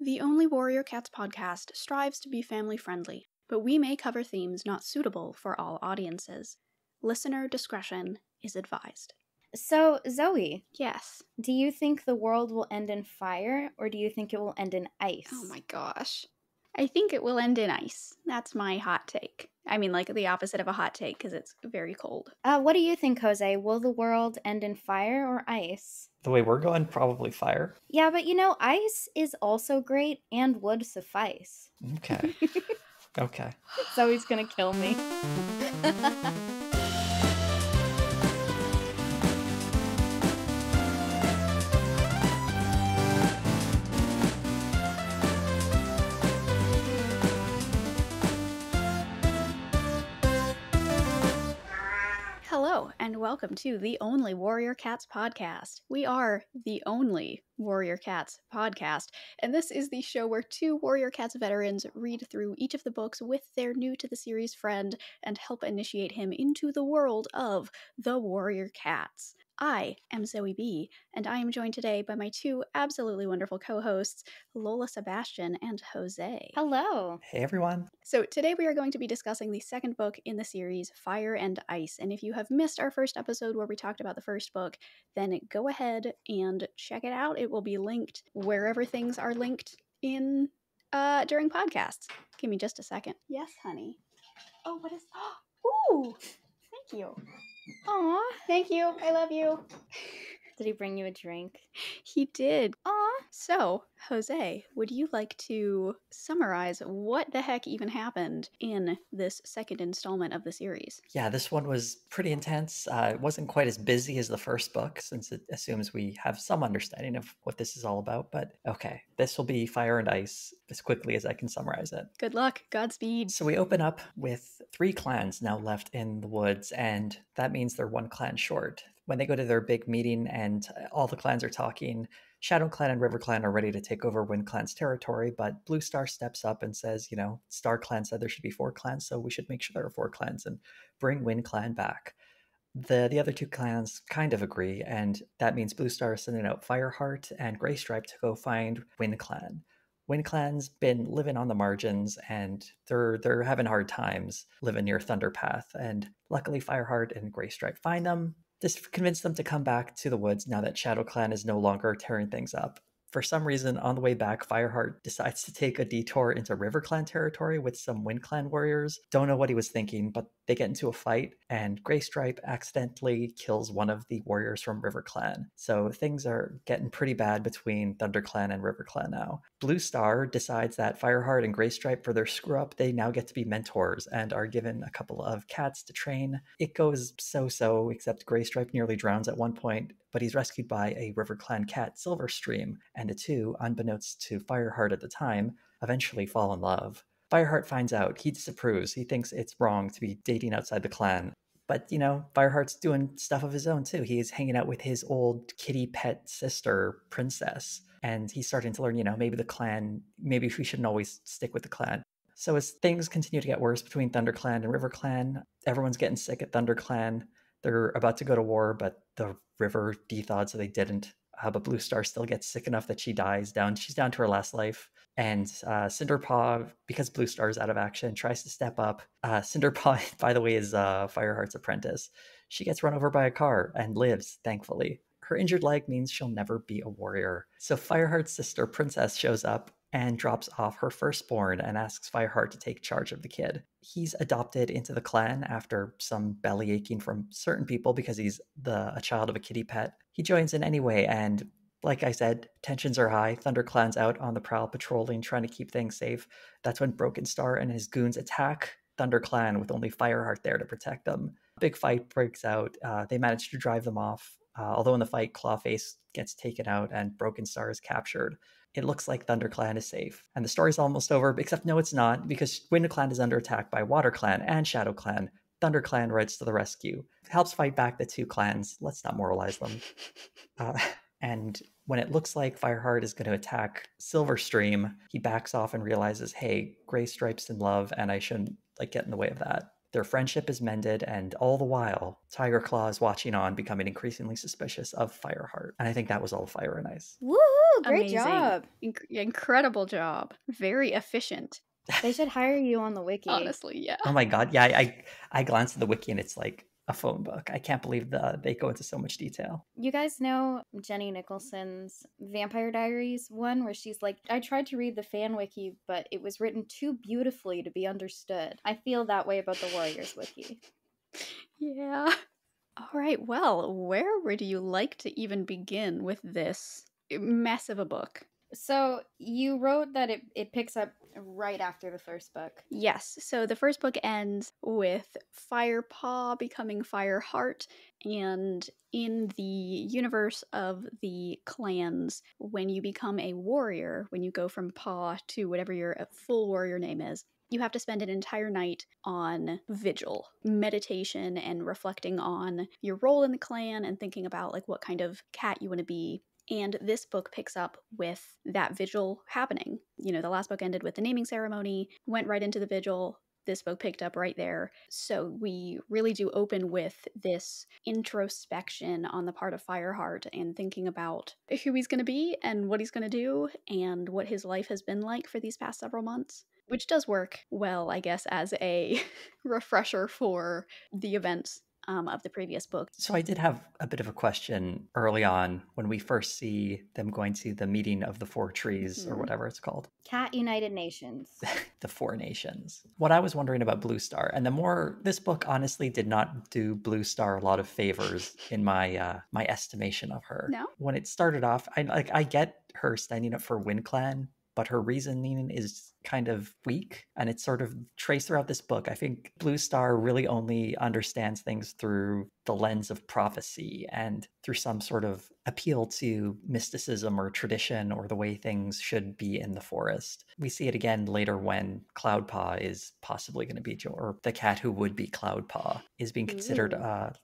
The Only Warrior Cats podcast strives to be family-friendly, but we may cover themes not suitable for all audiences. Listener discretion is advised. So, Zoe, Yes. do you think the world will end in fire, or do you think it will end in ice? Oh my gosh. I think it will end in ice. That's my hot take. I mean, like the opposite of a hot take, because it's very cold. What do you think, José? Will the world end in fire or ice? The way we're going, probably fire. Yeah, but ice is also great and would suffice. Okay. Okay. Zoe's gonna kill me. Hello, and welcome to the Only Warrior Cats podcast. We are the only Warrior Cats podcast, and this is the show where two Warrior Cats veterans read through each of the books with their new-to-the-series friend and help initiate him into the world of the Warrior Cats. I am Zoe B, and I am joined today by my two absolutely wonderful co-hosts, Lola, Sebastian, and José. Hello. Hey, everyone. So today we are going to be discussing the second book in the series, Fire and Ice. And if you have missed our first episode where we talked about the first book, then go ahead and check it out. It will be linked wherever things are linked in during podcasts. Give me just a second. Yes, honey. Oh, what is... Ooh! Thank you. Aw. Thank you. I love you. Did he bring you a drink? He did. Aw. So, José, would you like to summarize what the heck even happened in this second installment of the series? Yeah, this one was pretty intense. It wasn't quite as busy as the first book, since it assumes we have some understanding of what this is all about. But okay, this will be Fire and Ice as quickly as I can summarize it. Good luck. Godspeed. So we open up with 3 clans now left in the woods, and that means they're 1 clan short. When they go to their big meeting and all the clans are talking, Shadow Clan and River Clan are ready to take over Wind Clan's territory, but Blue Star steps up and says, Star Clan said there should be 4 clans, so we should make sure there are 4 clans and bring Wind Clan back. The other 2 clans kind of agree, and that means Blue Star is sending out Fireheart and Grey Stripe to go find Wind Clan. Wind Clan's been living on the margins, and they're having hard times living near Thunderpath, and luckily Fireheart and Grey Stripe find them. This convinced them to come back to the woods now that Shadow Clan is no longer tearing things up. For some reason, on the way back, Fireheart decides to take a detour into River Clan territory with some Wind Clan warriors. Don't know what he was thinking, but they get into a fight, and Grey Stripe accidentally kills one of the warriors from River Clan. So things are getting pretty bad between ThunderClan and River Clan now. Blue Star decides that Fireheart and Grey Stripe, for their screw-up, they now get to be mentors and are given a couple of cats to train. It goes so-so, except Grey Stripe nearly drowns at one point, but he's rescued by a River Clan cat, Silverstream, and the two, unbeknownst to Fireheart at the time, eventually fall in love. Fireheart finds out. He disapproves. He thinks it's wrong to be dating outside the clan. But, Fireheart's doing stuff of his own, too. He is hanging out with his old kitty pet sister, Princess, and he's starting to learn, maybe we shouldn't always stick with the clan. So as things continue to get worse between ThunderClan and River Clan, everyone's getting sick at ThunderClan. They're about to go to war, but the river de-thawed, so they didn't. But Blue Star still gets sick enough that she dies down. She's down to her last life. And Cinderpaw, because Blue Star is out of action, tries to step up. Cinderpaw, by the way, is Fireheart's apprentice. She gets run over by a car and lives, thankfully. Her injured leg means she'll never be a warrior. So Fireheart's sister, Princess, shows up and drops off her firstborn and asks Fireheart to take charge of the kid. He's adopted into the clan after some belly aching from certain people because he's a child of a kitty pet. He joins in anyway, and like I said, tensions are high. ThunderClan's out on the prowl patrolling, trying to keep things safe. That's when Broken Star and his goons attack ThunderClan with only Fireheart there to protect them. Big fight breaks out. They manage to drive them off, although in the fight, Clawface gets taken out and Broken Star is captured. It looks like ThunderClan is safe. And the story's almost over, except no, it's not, because Wind Clan is under attack by Water Clan and Shadow Clan. ThunderClan rides to the rescue. Helps fight back the 2 clans. Let's not moralize them. And when it looks like Fireheart is going to attack Silverstream, he backs off and realizes, hey, Grey Stripe's in love, and I shouldn't get in the way of that. Their friendship is mended, and all the while, Tiger Claw is watching on, becoming increasingly suspicious of Fireheart. And I think that was all Fire and Ice. Woohoo! Oh, great Amazing. job. Incredible job. Very efficient. They should hire you on the wiki. Honestly, yeah. Oh my god, yeah, I glanced at the wiki and it's like a phone book. I can't believe they go into so much detail. You guys know Jenny Nicholson's Vampire Diaries one where she's like, I tried to read the fan wiki, but it was written too beautifully to be understood. I feel that way about the Warriors wiki. Yeah. All right, well, where would you like to even begin with this mess of a book? So you wrote that it picks up right after the first book. Yes, so the first book ends with Firepaw becoming Fireheart, and in the universe of the clans, when you become a warrior, when you go from Paw to whatever your full warrior name is, you have to spend an entire night on vigil, meditation, and reflecting on your role in the clan and thinking about like what kind of cat you want to be. And this book picks up with that vigil happening. You know, the last book ended with the naming ceremony, went right into the vigil. This book picked up right there. So we really do open with this introspection on the part of Fireheart and thinking about who he's going to be and what he's going to do and what his life has been like for these past several months, which does work well, I guess, as a refresher for the events of the previous book. So I did have a bit of a question early on when we first see them going to the meeting of the four trees or whatever it's called. Cat United Nations. The Four Nations. What I was wondering about Blue Star, and the more this book honestly did not do Blue Star a lot of favors in my my estimation of her. No? When it started off, I get her standing up for Wind Clan, but her reasoning is kind of weak, and it's sort of traced throughout this book. I think Blue Star really only understands things through the lens of prophecy and through some sort of appeal to mysticism or tradition or the way things should be in the forest. We see it again later when Cloudpaw is possibly going to be, or the cat who would be Cloudpaw is being considered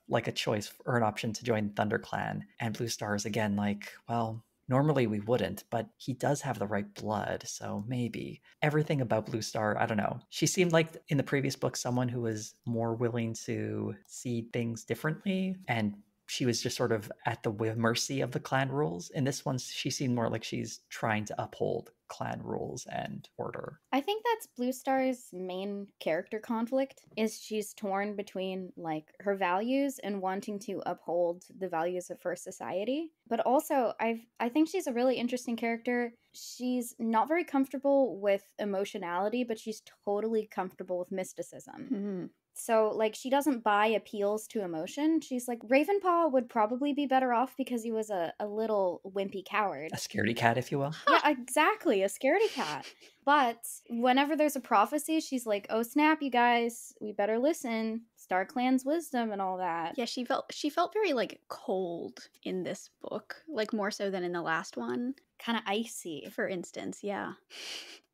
like a choice or an option to join ThunderClan. And Blue Star is again like, well, normally we wouldn't, but he does have the right blood, so maybe. Everything about Blue Star, I don't know. She seemed like in the previous book someone who was more willing to see things differently, and she was just sort of at the mercy of the clan rules. In this one, she seemed more like she's trying to uphold clan rules and order. I think that's Blue Star's main character conflict, is she's torn between like her values and wanting to uphold the values of her society. But also I think she's a really interesting character. She's not very comfortable with emotionality, but she's totally comfortable with mysticism. Mm-hmm. So, like, she doesn't buy appeals to emotion. She's like, Ravenpaw would probably be better off because he was a little wimpy coward. A scaredy cat, if you will. Yeah, exactly. A scaredy cat. But whenever there's a prophecy, she's like, oh, snap, you guys. We better listen. StarClan's wisdom and all that. Yeah, she felt very, like, cold in this book. Like, more so than in the last one. Kind of icy. For instance, yeah.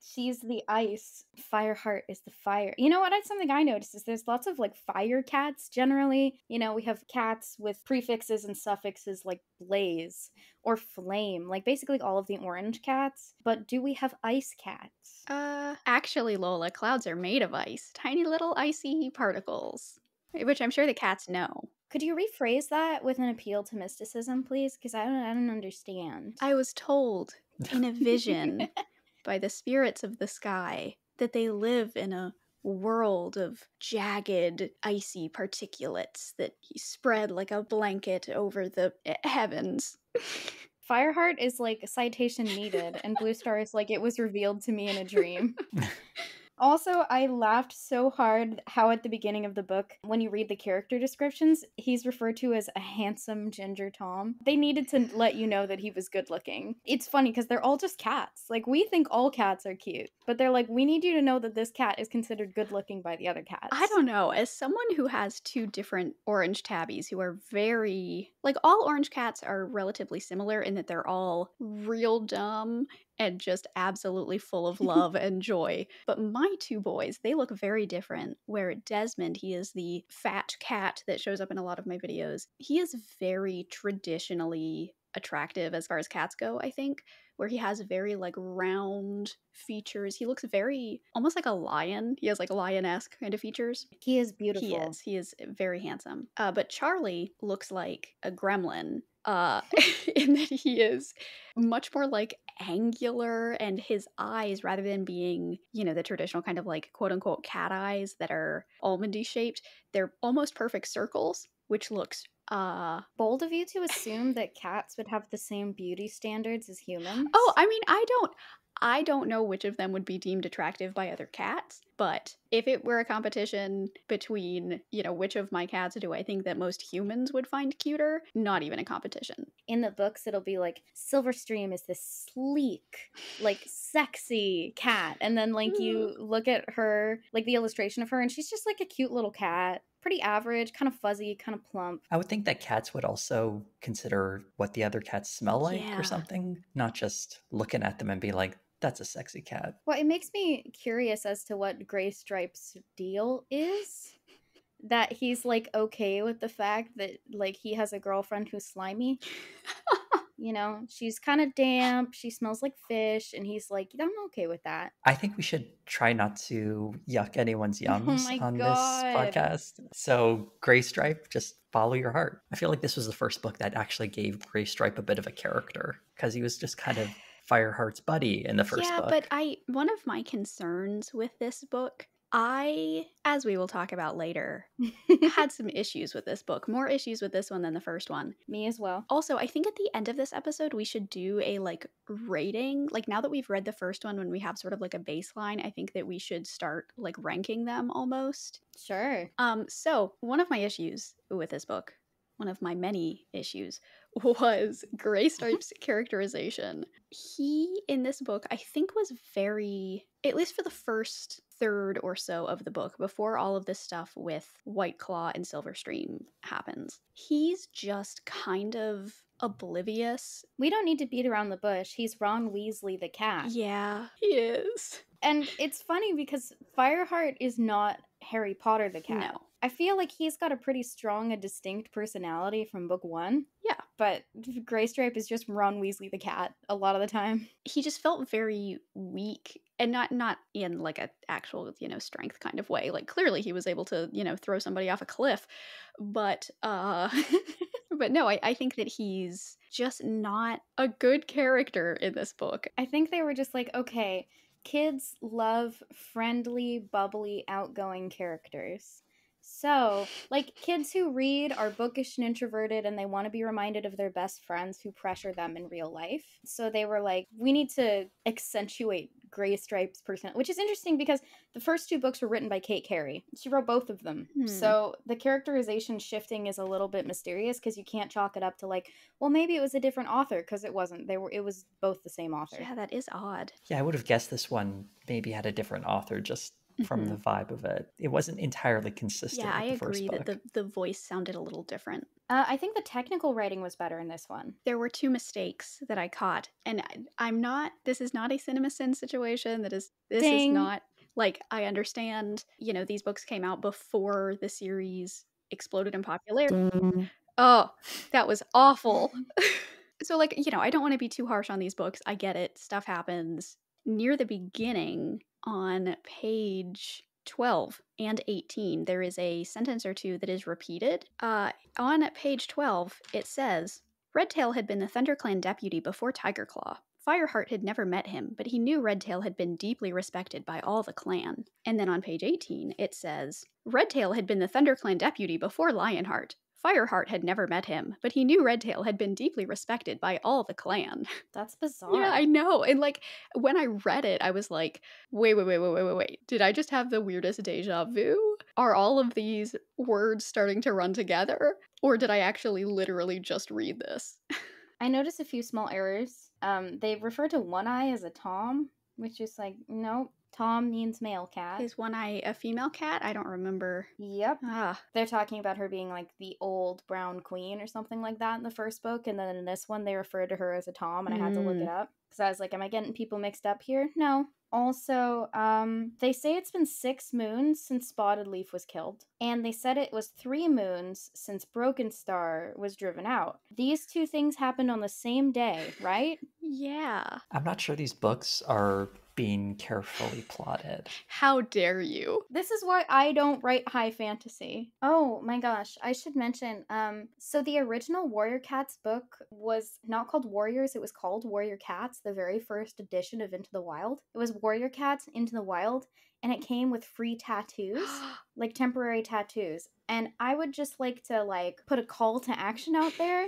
She's the ice. Fireheart is the fire. You know what? That's something I noticed is there's lots of like fire cats generally. You know, we have cats with prefixes and suffixes like blaze or flame, like basically all of the orange cats. But do we have ice cats? Actually, Lola, clouds are made of ice. Tiny little icy particles. Which I'm sure the cats know. Could you rephrase that with an appeal to mysticism, please? Because I don't understand. I was told in a vision by the spirits of the sky that they live in a world of jagged, icy particulates that spread like a blanket over the heavens. Fireheart is like citation needed, and Blue Star is like, it was revealed to me in a dream. Also, I laughed so hard how at the beginning of the book, when you read the character descriptions, he's referred to as a handsome ginger Tom. They needed to let you know that he was good looking. It's funny because they're all just cats. Like, we think all cats are cute, but they're like, we need you to know that this cat is considered good looking by the other cats. I don't know. As someone who has two different orange tabbies who are very... Like, all orange cats are relatively similar in that they're all real dumb and just absolutely full of love and joy. But my two boys, they look very different. Where Desmond, he is the fat cat that shows up in a lot of my videos. He is very traditionally attractive as far as cats go, I think. where he has very like round features. He looks very almost like a lion. He has like lion-esque kind of features. He is beautiful. He is very handsome. But Charlie looks like a gremlin. In that he is much more like angular, and his eyes, rather than being, you know, the traditional kind of like quote unquote cat eyes that are almondy shaped, they're almost perfect circles, which looks bold of you to assume that cats would have the same beauty standards as humans. Oh, I mean, I don't know which of them would be deemed attractive by other cats, but if it were a competition between, you know, which of my cats do I think that most humans would find cuter, not even a competition. In the books, it'll be like, Silverstream is this sleek, like, sexy cat. And then, like, you look at her, like, the illustration of her, and she's just, like, a cute little cat. Pretty average, kind of fuzzy, kind of plump. I would think that cats would also consider what the other cats smell like Yeah. or something, not just looking at them and be like, that's a sexy cat. Well, it makes me curious as to what Gray Stripe's deal is. That he's, like, okay with the fact that, like, he has a girlfriend who's slimy. You know, she's kind of damp, she smells like fish, and he's like, I'm okay with that. I think we should try not to yuck anyone's yums my on God. this podcast. So, Gray Stripe, just follow your heart. I feel like this was the first book that actually gave Gray Stripe a bit of a character, because he was just kind of Fireheart's buddy in the first book. Yeah, but one of my concerns with this book, as we will talk about later, had some issues with this book. More issues with this one than the first one. Me as well. Also, I think at the end of this episode, we should do a like rating. Like now that we've read the first one, when we have sort of like a baseline, I think that we should start like ranking them almost. Sure. So one of my issues with this book, one of my many issues, was Gray Stripe's characterization. He, in this book, I think was very, at least for the first third or so of the book, before all of this stuff with White Claw and Silverstream happens, he's just kind of oblivious. We don't need to beat around the bush. He's Ron Weasley the cat. Yeah, he is. And it's funny because Fireheart is not Harry Potter the cat. No. I feel like he's got a pretty strong and distinct personality from book one. Yeah. But Gray Stripe is just Ron Weasley the cat a lot of the time. He just felt very weak, and not in like an actual, you know, strength kind of way. Like clearly he was able to, you know, throw somebody off a cliff, but but no, I think that he's just not a good character in this book. I think they were just like, okay, kids love friendly, bubbly, outgoing characters. So, like, kids who read are bookish and introverted, and they want to be reminded of their best friends who pressure them in real life. So they were like, we need to accentuate Gray Stripe's personality, which is interesting because the first two books were written by Kate Carey. She wrote both of them. So the characterization shifting is a little bit mysterious because you can't chalk it up to like, well, maybe it was a different author, because it wasn't. It was both the same author. Yeah, that is odd. Yeah, I would have guessed this one maybe had a different author just from the vibe of it. It wasn't entirely consistent. Yeah, with I the first agree book. that the voice sounded a little different. I think the technical writing was better in this one. There were two mistakes that I caught, and I'm not, this is not a CinemaSin situation. This Ding. is not, like, I understand, you know, these books came out before the series exploded in popularity. Ding. Oh, that was awful. So, like, you know, I don't want to be too harsh on these books. I get it. Stuff happens. Near the beginning, on page 12 and 18, there is a sentence or two that is repeated. On page 12, it says, Redtail had been the ThunderClan deputy before Tigerclaw. Fireheart had never met him, but he knew Redtail had been deeply respected by all the clan. And then on page 18, it says, Redtail had been the ThunderClan deputy before Lionheart. Fireheart had never met him, but he knew Redtail had been deeply respected by all the clan. That's bizarre. Yeah, I know. And like, when I read it, I was like, wait. Did I just have the weirdest deja vu? Are all of these words starting to run together? Or did I actually literally just read this? I noticed a few small errors. They refer to One Eye as a Tom, which is like, nope. Tom means male cat. Is One Eye a female cat? I don't remember. Yep. Ah. They're talking about her being like the old brown queen or something like that in the first book, and then in this one they refer to her as a Tom, and I had to look it up because I was like, am I getting people mixed up here? No. Also, they say it's been 6 moons since Spotted Leaf was killed, and they said it was 3 moons since Broken Star was driven out. These 2 things happened on the same day, right? Yeah. I'm not sure these books are being carefully plotted. How dare you? This is why I don't write high fantasy. Oh my gosh, I should mention, so the original Warrior Cats book was not called Warriors, it was called Warrior Cats, the very first edition of Into the Wild. It was Warrior Cats Into the Wild, and it came with free tattoos, like temporary tattoos. And I would just like to put a call to action out there.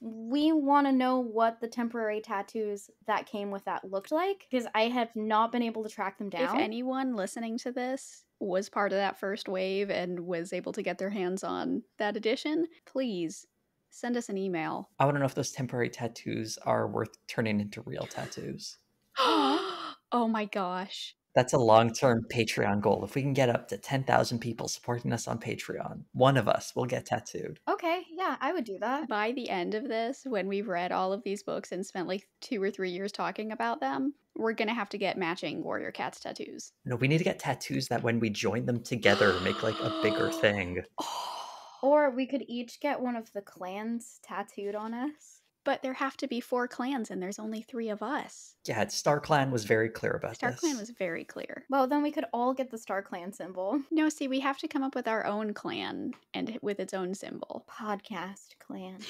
We want to know what the temporary tattoos that came with that looked like, because I have not been able to track them down. If anyone listening to this was part of that first wave and was able to get their hands on that edition, please send us an email. I want to know if those temporary tattoos are worth turning into real tattoos. Oh my gosh. That's a long-term Patreon goal. If we can get up to 10,000 people supporting us on Patreon, one of us will get tattooed. Okay, yeah, I would do that. By the end of this, when we've read all of these books and spent like 2 or 3 years talking about them, we're gonna have to get matching Warrior Cats tattoos. No, we need to get tattoos that when we join them together make like a bigger thing. Or we could each get one of the clans tattooed on us. But there have to be 4 clans and there's only 3 of us. Yeah, StarClan was very clear about this. StarClan was very clear. Well, then we could all get the StarClan symbol. No, see, we have to come up with our own clan and with its own symbol. Podcast clan.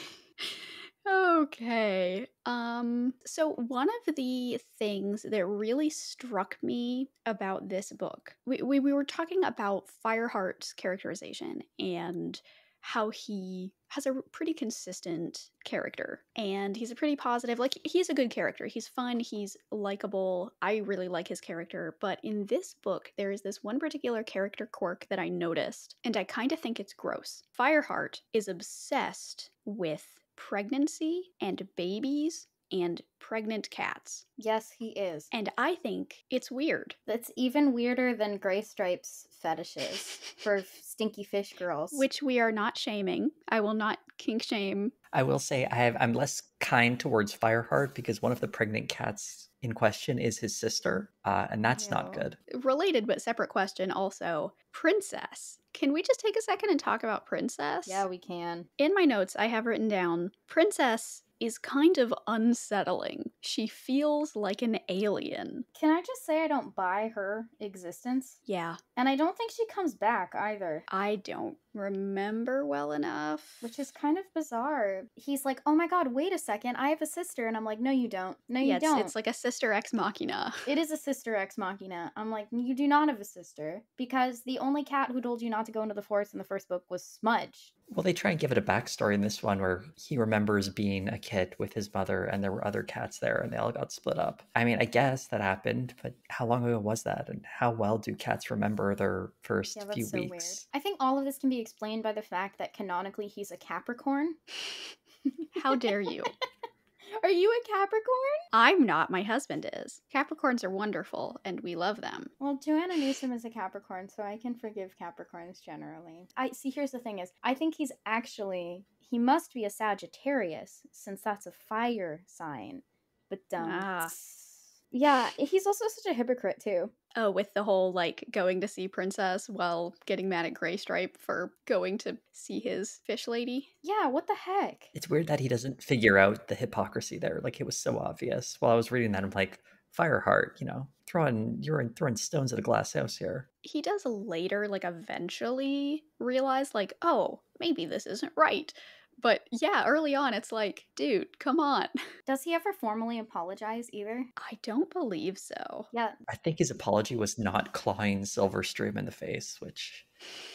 Okay. So one of the things that really struck me about this book, we were talking about Fireheart's characterization and how he has a pretty consistent character and he's a pretty positive, like he's a good character. He's fun, he's likable. I really like his character, but in this book there is this one particular character quirk that I noticed and I kind of think it's gross. Fireheart is obsessed with pregnancy and babies and pregnant cats. Yes, he is. And I think it's weird. That's even weirder than Gray Stripe's fetishes for stinky fish girls. Which we are not shaming. I will not kink shame. I will say I'm less kind towards Fireheart because one of the pregnant cats in question is his sister, and that's not good. Related but separate question also, Princess. Can we just take a second and talk about Princess? Yeah, we can. In my notes, I have written down, Princess is kind of unsettling. She feels like an alien. Can I just say I don't buy her existence? Yeah. And I don't think she comes back either. I don't remember well enough. Which is kind of bizarre. He's like, oh my god, wait a second, I have a sister. And I'm like, no, you don't. No, you don't. It's like a sister ex machina. It is a sister ex machina. I'm like, you do not have a sister. Because the only cat who told you not to go into the forest in the first book was Smudge. Well, they try and give it a backstory in this one where he remembers being a kid with his mother and there were other cats there and they all got split up. I mean, I guess that happened, but how long ago was that? And how well do cats remember their first few so weeks? Weird. I think all of this can be explained by the fact that canonically he's a Capricorn. How dare you? Are you a Capricorn? I'm not. My husband is. Capricorns are wonderful, and we love them. Well, Joanna Newsom is a Capricorn, so I can forgive Capricorns generally. Here's the thing is, I think he must be a Sagittarius, since that's a fire sign. But, yeah, he's also such a hypocrite, too. Oh, with the whole, going to see Princess while getting mad at Gray Stripe for going to see his fish lady. Yeah, what the heck? It's weird that he doesn't figure out the hypocrisy there. Like, it was so obvious. While I was reading that, I'm like, Fireheart, you're throwing stones at a glass house here. He does later, eventually realize, oh, maybe this isn't right. But yeah, early on, it's like, dude, come on. Does he ever formally apologize either? I don't believe so. Yeah. I think his apology was not clawing Silverstream in the face, which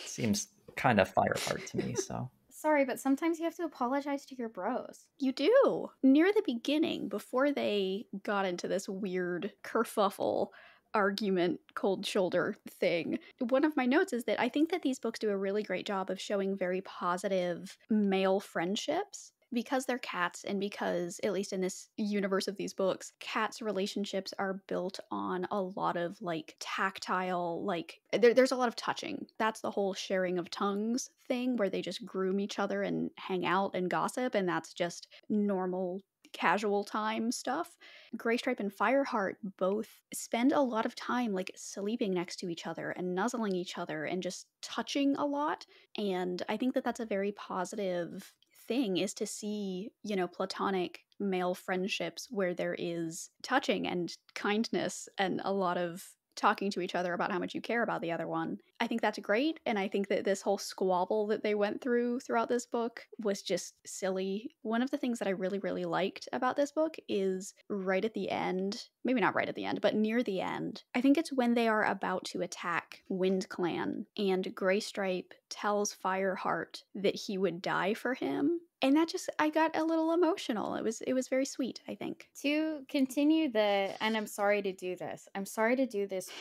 seems kind of Fireheart to me, so. Sorry, but sometimes you have to apologize to your bros. You do. Near the beginning, before they got into this weird kerfuffle argument, cold shoulder thing, one of my notes is that I think that these books do a really great job of showing very positive male friendships. Because they're cats, and because, at least in this universe of these books, cats' relationships are built on a lot of, tactile, there's a lot of touching. That's the whole sharing of tongues thing, where they just groom each other and hang out and gossip, and that's just normal casual time stuff. Graystripe and Fireheart both spend a lot of time like sleeping next to each other and nuzzling each other and just touching a lot. And I think that that's a very positive thing, is to see, you know, platonic male friendships where there is touching and kindness and a lot of talking to each other about how much you care about the other one. I think that's great, and I think that this whole squabble that they went through throughout this book was just silly. One of the things that I really, really liked about this book is right at the end, maybe not right at the end, but near the end, I think it's when they are about to attack Wind Clan, and Graystripe tells Fireheart that he would die for him. And that just, I got a little emotional. It was very sweet, I think. To continue and I'm sorry to do this,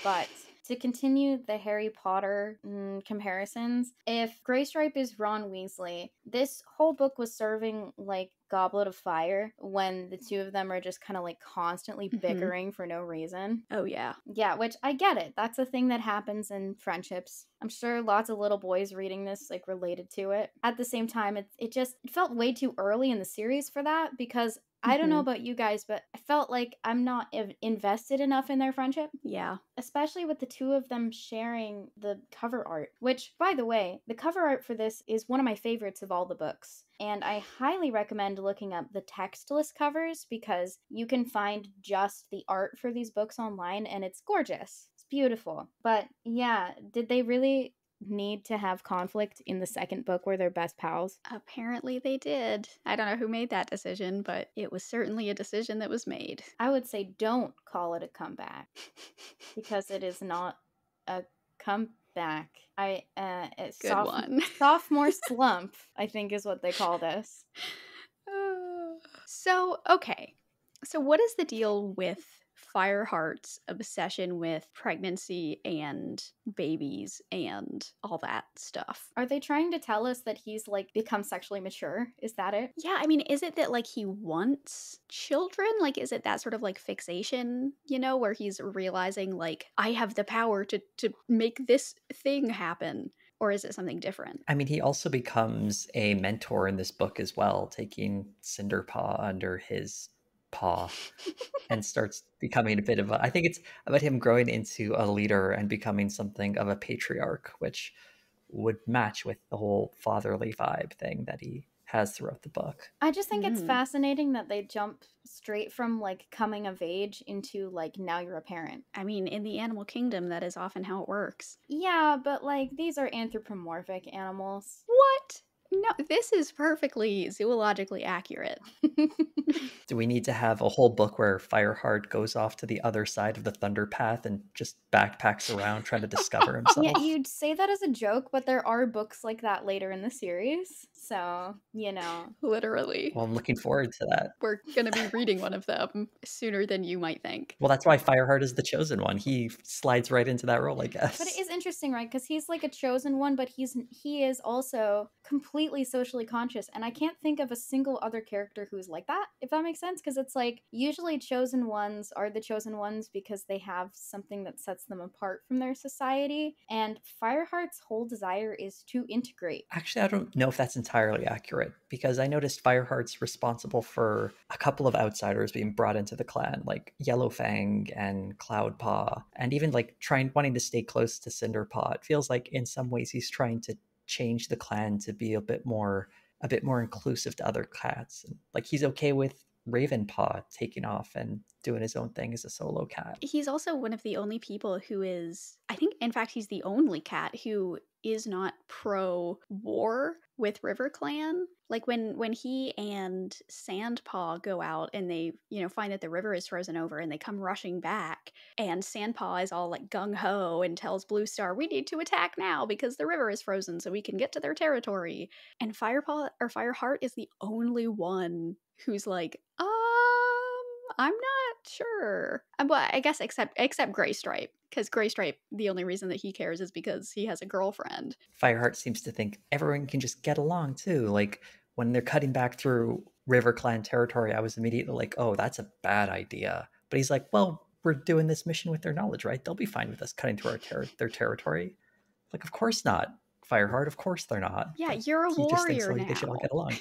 but to continue the Harry Potter comparisons, if Graystripe is Ron Weasley, this whole book was serving like Goblet of Fire, when the two of them are just kind of like constantly bickering for no reason. Oh, yeah. Yeah, which I get it. That's a thing that happens in friendships. I'm sure lots of little boys reading this like related to it. At the same time, it felt way too early in the series for that, because I don't know about you guys, but I felt like I'm not invested enough in their friendship. Yeah. Especially with the two of them sharing the cover art, which, by the way, the cover art for this is one of my favorites of all the books. And I highly recommend looking up the textless covers, because you can find just the art for these books online, and it's gorgeous. It's beautiful. But yeah, did they really need to have conflict in the second book where they're best pals? Apparently they did. I don't know who made that decision, but it was certainly a decision that was made. I would say don't call it a comeback, because it is not a comeback. Good one. Sophomore slump, I think, is what they call this. So, okay. So what is the deal with Fireheart's obsession with pregnancy and babies and all that stuff? Are they trying to tell us that he's like become sexually mature? Is that it? Yeah, I mean, is it that like he wants children? Like, is it that sort of like fixation, you know, where he's realizing like, I have the power to make this thing happen? Or is it something different? I mean, he also becomes a mentor in this book as well, taking Cinderpaw under his paw and starts becoming a bit of I think it's about him growing into a leader and becoming something of a patriarch, which would match with the whole fatherly vibe thing that he has throughout the book. I just think it's fascinating that they jump straight from like coming of age into like, now you're a parent. I mean, in the animal kingdom, that is often how it works. Yeah, but like these are anthropomorphic animals. What? No, this is perfectly zoologically accurate. Do we need to have a whole book where Fireheart goes off to the other side of the Thunder Path and just backpacks around trying to discover himself? Yeah, you'd say that as a joke, but there are books like that later in the series. So, you know. Literally. Well, I'm looking forward to that. We're going to be reading one of them sooner than you might think. Well, that's why Fireheart is the chosen one. He slides right into that role, I guess. But it is interesting, right? Because he's like a chosen one, but he is also completely socially conscious. And I can't think of a single other character who's like that, if that makes sense. Because it's like, usually chosen ones are the chosen ones because they have something that sets them apart from their society. And Fireheart's whole desire is to integrate. Actually, I don't know if that's entirely accurate, because I noticed Fireheart's responsible for a couple of outsiders being brought into the clan, like Yellowfang and Cloudpaw, and even like wanting to stay close to Cinderpaw. It feels like in some ways he's trying to change the clan to be a bit more inclusive to other cats. Like, he's okay with Ravenpaw taking off and doing his own thing as a solo cat. He's also one of the only people who is, I think, in fact, he's the only cat who is not pro-war with RiverClan. Like, when he and Sandpaw go out and they, you know, find that the river is frozen over and they come rushing back, and Sandpaw is all like gung-ho and tells Bluestar, we need to attack now because the river is frozen so we can get to their territory. And Fireheart is the only one who's like, I'm not sure. Well, I guess except Graystripe, because Graystripe, the only reason that he cares is because he has a girlfriend. Fireheart seems to think everyone can just get along too. Like, when they're cutting back through RiverClan territory, I was immediately like, oh, that's a bad idea. But he's like, well, we're doing this mission with their knowledge, right? They'll be fine with us cutting through their territory. Like, of course not, Fireheart. Of course they're not. Yeah, But you're a he just thinks warrior like they should all now. get along.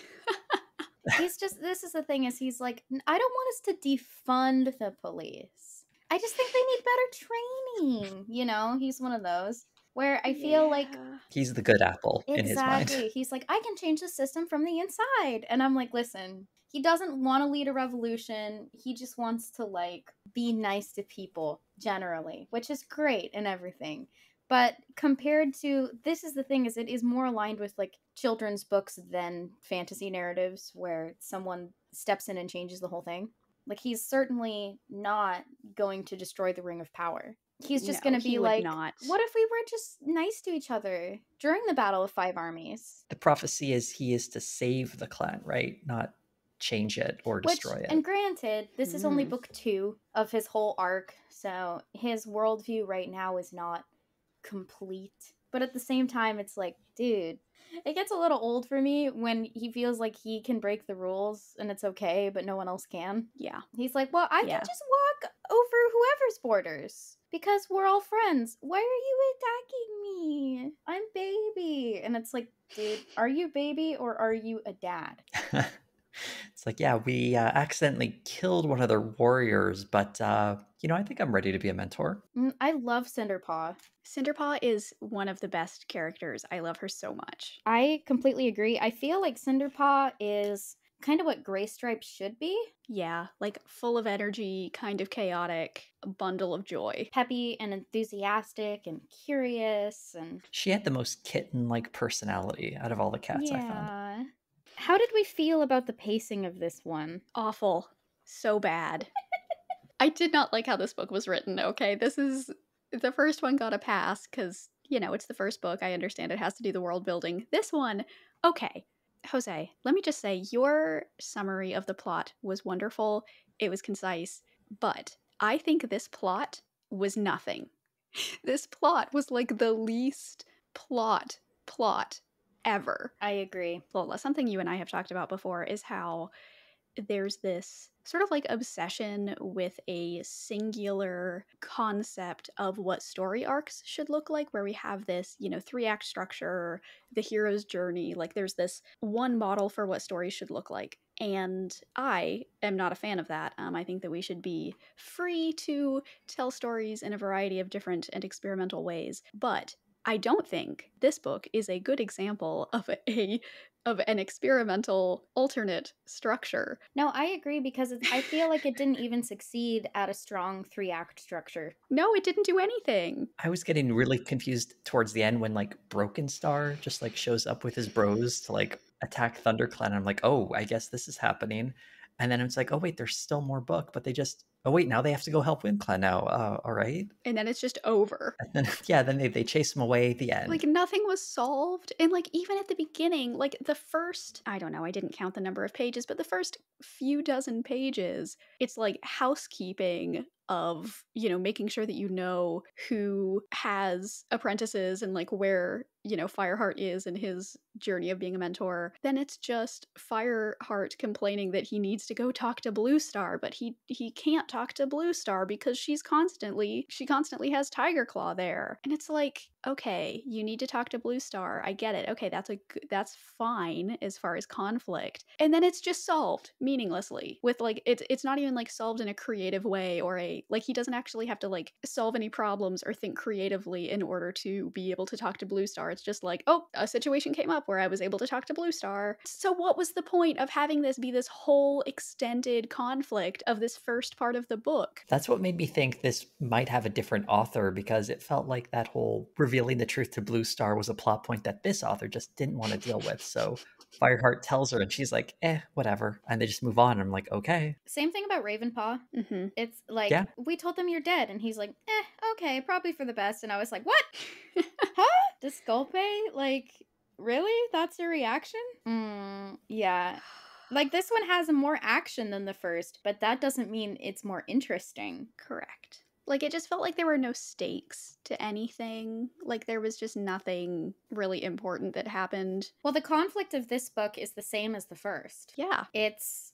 He's just, this is the thing, is he's like, I don't want us to defund the police. I just think they need better training. You know, he's one of those where I feel like He's the good apple in his mind. exactly. He's like, I can change the system from the inside. And I'm like, listen, he doesn't want to lead a revolution. He just wants to like be nice to people generally, which is great and everything. But compared to, this is the thing, is it is more aligned with like children's books than fantasy narratives where someone steps in and changes the whole thing. Like, he's certainly not going to destroy the Ring of Power. He's just going to be like, what if we were just nice to each other during the Battle of Five Armies? The prophecy is he is to save the clan, right? Not change it or destroy it. And granted, this is only book 2 of his whole arc, so his worldview right now is not complete. But at the same time, it's like, dude, it gets a little old for me when he feels like he can break the rules and it's okay, but no one else can. Yeah. He's like, well, I can just walk over whoever's borders because we're all friends. Why are you attacking me? I'm baby. And it's like, dude, are you baby or are you a dad? It's like, yeah, we accidentally killed one of their warriors, but, you know, I think I'm ready to be a mentor. I love Cinderpaw. Cinderpaw is one of the best characters. I love her so much. I completely agree. I feel like Cinderpaw is kind of what Graystripe should be. Yeah, like full of energy, kind of chaotic, a bundle of joy. Peppy and enthusiastic and curious. And she had the most kitten-like personality out of all the cats I found. How did we feel about the pacing of this one? Awful. So bad. I did not like how this book was written, okay? This is... The first one got a pass because, you know, it's the first book. I understand it has to do the world building. This one, okay. Jose, let me just say, your summary of the plot was wonderful. It was concise. But I think this plot was nothing. This plot was like the least plot ever. I agree. Lola, something you and I have talked about before is how there's this sort of like obsession with a singular concept of what story arcs should look like, where we have this, you know, 3-act structure, the hero's journey, like there's this one model for what stories should look like. And I am not a fan of that. I think that we should be free to tell stories in a variety of different and experimental ways. But I don't think this book is a good example of an experimental alternate structure. No, I agree, because I feel like it didn't even succeed at a strong 3-act structure. No, it didn't do anything. I was getting really confused towards the end when like Broken Star just like shows up with his bros to like attack ThunderClan. I'm like, oh, I guess this is happening. And then it's like, oh wait, there's still more book, but they just, oh wait, now they have to go help WindClan now. All right. And then it's just over. And then, yeah, then they chase him away at the end. Like nothing was solved. And like even at the beginning, like the first, I don't know, I didn't count the number of pages, but the first few dozen pages, it's like housekeeping of, you know, making sure that you know who has apprentices and like where, you know, Fireheart is in his journey of being a mentor. Then it's just Fireheart complaining that he needs to go talk to Blue Star, but he can't talk to Blue Star because she constantly has Tiger Claw there. And it's like, okay, you need to talk to Blue Star. I get it. Okay, that's fine as far as conflict. And then it's just solved meaninglessly with like it's not even like solved in a creative way or like he doesn't actually have to like solve any problems or think creatively in order to be able to talk to Blue Star. It's just like, oh, a situation came up where I was able to talk to Blue Star. So what was the point of having this be this whole extended conflict of this first part of the book? That's what made me think this might have a different author, because it felt like that whole revealing the truth to Blue Star was a plot point that this author just didn't want to deal with. So Fireheart tells her and she's like, whatever. And they just move on. I'm like, okay. Same thing about Ravenpaw. Mm-hmm. It's like, we told them you're dead. And he's like, okay, probably for the best. And I was like, what? Huh? Disculpe? Like, really? That's your reaction? Yeah. Like, this one has more action than the first, but that doesn't mean it's more interesting. Correct. Like, it just felt like there were no stakes to anything. Like, there was just nothing really important that happened. Well, the conflict of this book is the same as the first. Yeah. It's,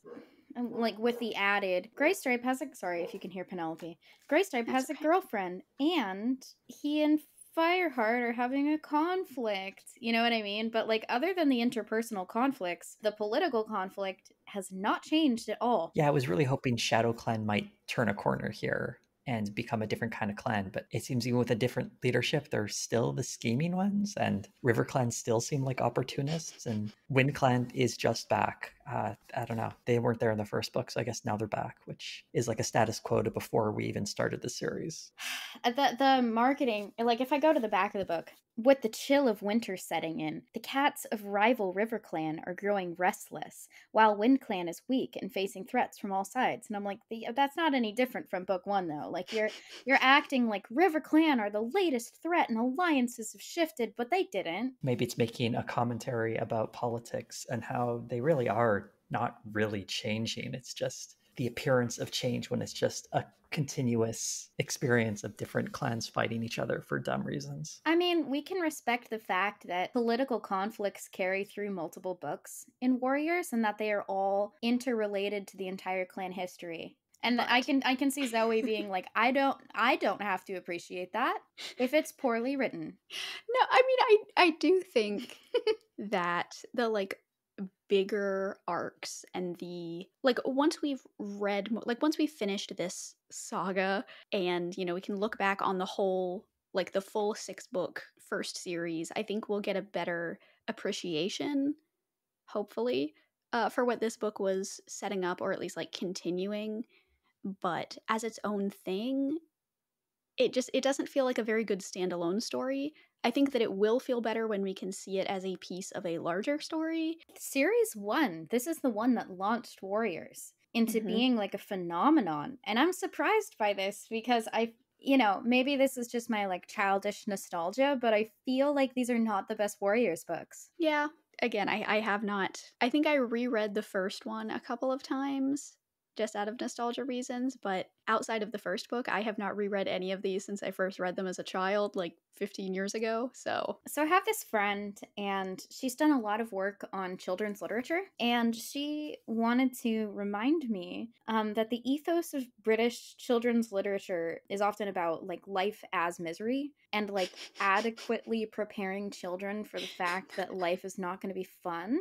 like, with the added, sorry if you can hear Penelope. Graystripe has a girlfriend, and he and Fireheart are having a conflict. You know what I mean? But like, other than the interpersonal conflicts, the political conflict has not changed at all. Yeah, I was really hoping Shadow Clan might turn a corner here and become a different kind of clan, but it seems even with a different leadership, they're still the scheming ones, and River Clan still seem like opportunists, and Wind Clan is just back. I don't know. They weren't there in the first book, so I guess now they're back, which is like a status quo to before we even started the series. The marketing, like if I go to the back of the book, with the chill of winter setting in, the cats of rival River Clan are growing restless, while Wind Clan is weak and facing threats from all sides. And I'm like, that's not any different from book one, though. Like you're acting like River Clan are the latest threat and alliances have shifted, but they didn't. Maybe it's making a commentary about politics and how they really are not really changing. It's just the appearance of change when it's just a continuous experience of different clans fighting each other for dumb reasons. I mean, we can respect the fact that political conflicts carry through multiple books in Warriors and that they are all interrelated to the entire clan history. And But- I can see Zoe being like, I don't have to appreciate that if it's poorly written. No, I mean, I do think that the like bigger arcs and the like once we've read like once we've finished this saga and we can look back on the whole like the full 6-book first series, I think we'll get a better appreciation, hopefully, for what this book was setting up, or at least like continuing. But as its own thing, it doesn't feel like a very good standalone story. I think that it will feel better when we can see it as a piece of a larger story. Series 1, this is the one that launched Warriors into being like a phenomenon. And I'm surprised by this because maybe this is just my like childish nostalgia, but I feel like these are not the best Warriors books. Yeah. Again, I have not. I think I reread the first one a couple of times just out of nostalgia reasons, but outside of the first book, I have not reread any of these since I first read them as a child, like 15 years ago. So I have this friend, and she's done a lot of work on children's literature, and she wanted to remind me that the ethos of British children's literature is often about like life as misery and like adequately preparing children for the fact that life is not going to be fun,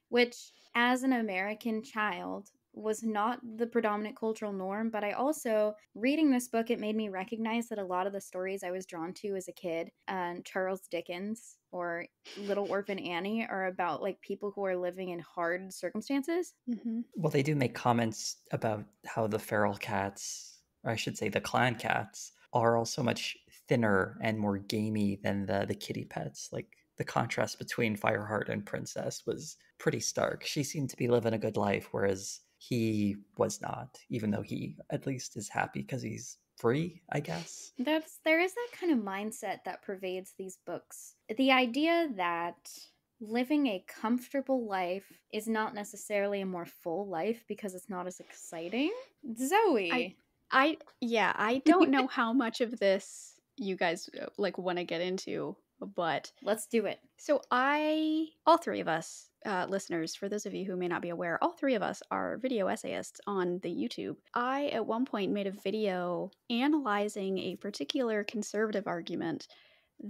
which as an American child was not the predominant cultural norm. But I also, reading this book, it made me recognize that a lot of the stories I was drawn to as a kid, Charles Dickens or Little Orphan Annie, are about like people who are living in hard circumstances. Well, they do make comments about how the feral cats, or I should say the clan cats, are also much thinner and more gamey than the kitty pets. Like the contrast between Fireheart and Princess was pretty stark. She seemed to be living a good life, whereas he was not, even though he at least is happy because he's free, I guess. There is that kind of mindset that pervades these books. The idea that living a comfortable life is not necessarily a more full life because it's not as exciting. Zoe. I don't know how much of this you guys like want to get into, but let's do it. So all three of us, listeners, for those of you who may not be aware, all three of us are video essayists on the YouTube. I, at one point, made a video analyzing a particular conservative argument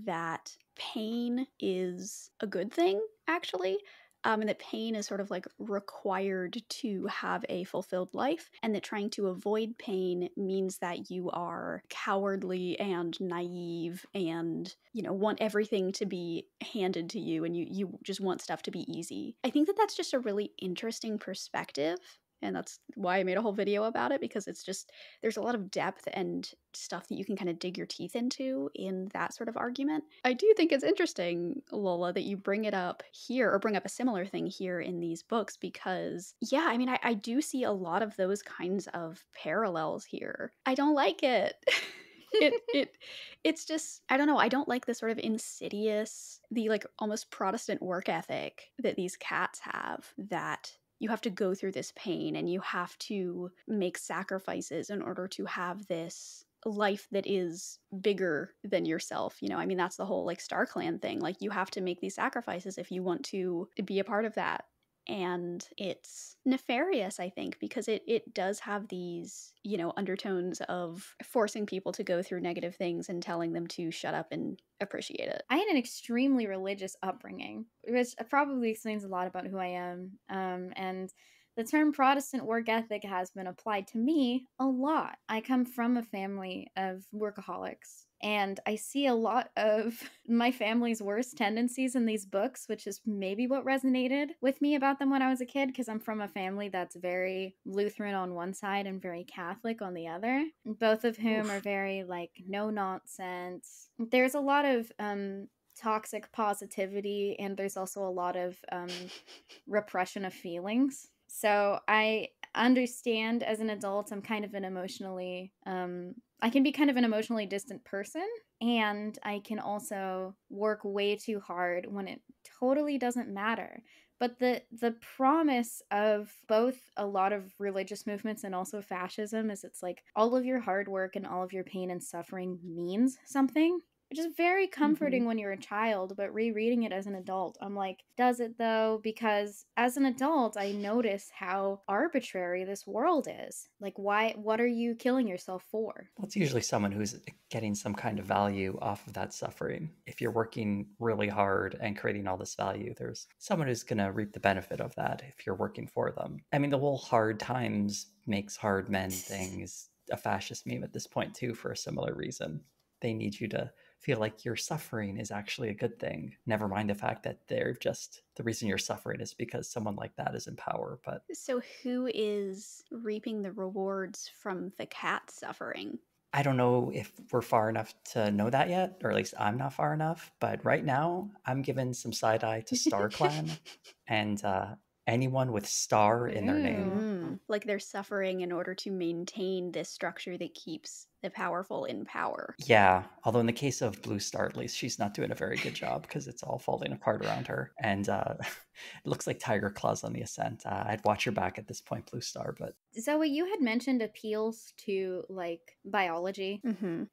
that pain is a good thing, actually. And that pain is sort of like required to have a fulfilled life, and that trying to avoid pain means that you are cowardly and naive and, want everything to be handed to you and you just want stuff to be easy. I think that that's just a really interesting perspective. And that's why I made a whole video about it, because it's just, there's a lot of depth and stuff that you can kind of dig your teeth into in that sort of argument. I do think it's interesting, Lola, that you bring it up here, or bring up a similar thing here in these books, because, yeah, I mean, I do see a lot of those kinds of parallels here. I don't like it. It's just, I don't know, I don't like the sort of insidious, the like almost Protestant work ethic that these cats have, that you have to go through this pain and you have to make sacrifices in order to have this life that is bigger than yourself. I mean, that's the whole like StarClan thing. Like, you have to make these sacrifices if you want to be a part of that. and it's nefarious, I think, because it does have these, undertones of forcing people to go through negative things and telling them to shut up and appreciate it. I had an extremely religious upbringing, which probably explains a lot about who I am. And the term Protestant work ethic has been applied to me a lot. I come from a family of workaholics, and I see a lot of my family's worst tendencies in these books, which is maybe what resonated with me about them when I was a kid, because I'm from a family that's very Lutheran on one side and very Catholic on the other, both of whom are very, like, no nonsense. There's a lot of toxic positivity, and there's also a lot of repression of feelings. So I understand as an adult, I'm kind of an emotionally, I can be kind of an emotionally distant person, and I can also work way too hard when it totally doesn't matter. But the promise of both a lot of religious movements and also fascism is it's like all of your hard work and all of your pain and suffering means something, which is very comforting when you're a child, but rereading it as an adult, I'm like, does it though? Because as an adult, I notice how arbitrary this world is. Like, what are you killing yourself for? Well, it's usually someone who's getting some kind of value off of that suffering. If you're working really hard and creating all this value, there's someone who's going to reap the benefit of that if you're working for them. I mean, the whole hard times makes hard men thing is a fascist meme at this point too, for a similar reason. They need you to feel like your suffering is actually a good thing. Never mind the fact that they're just, the reason you're suffering is because someone like that is in power. But so who is reaping the rewards from the cat suffering? I don't know if we're far enough to know that yet, or at least I'm not far enough. But right now, I'm giving some side eye to StarClan and anyone with Star in their name. Like they're suffering in order to maintain this structure that keeps the powerful in power. Yeah, although in the case of Blue Star, at least she's not doing a very good job because it's all falling apart around her. And it looks like Tiger Claw's on the ascent. I'd watch your back at this point, Blue Star. But Zoe, you had mentioned appeals to, like, biology,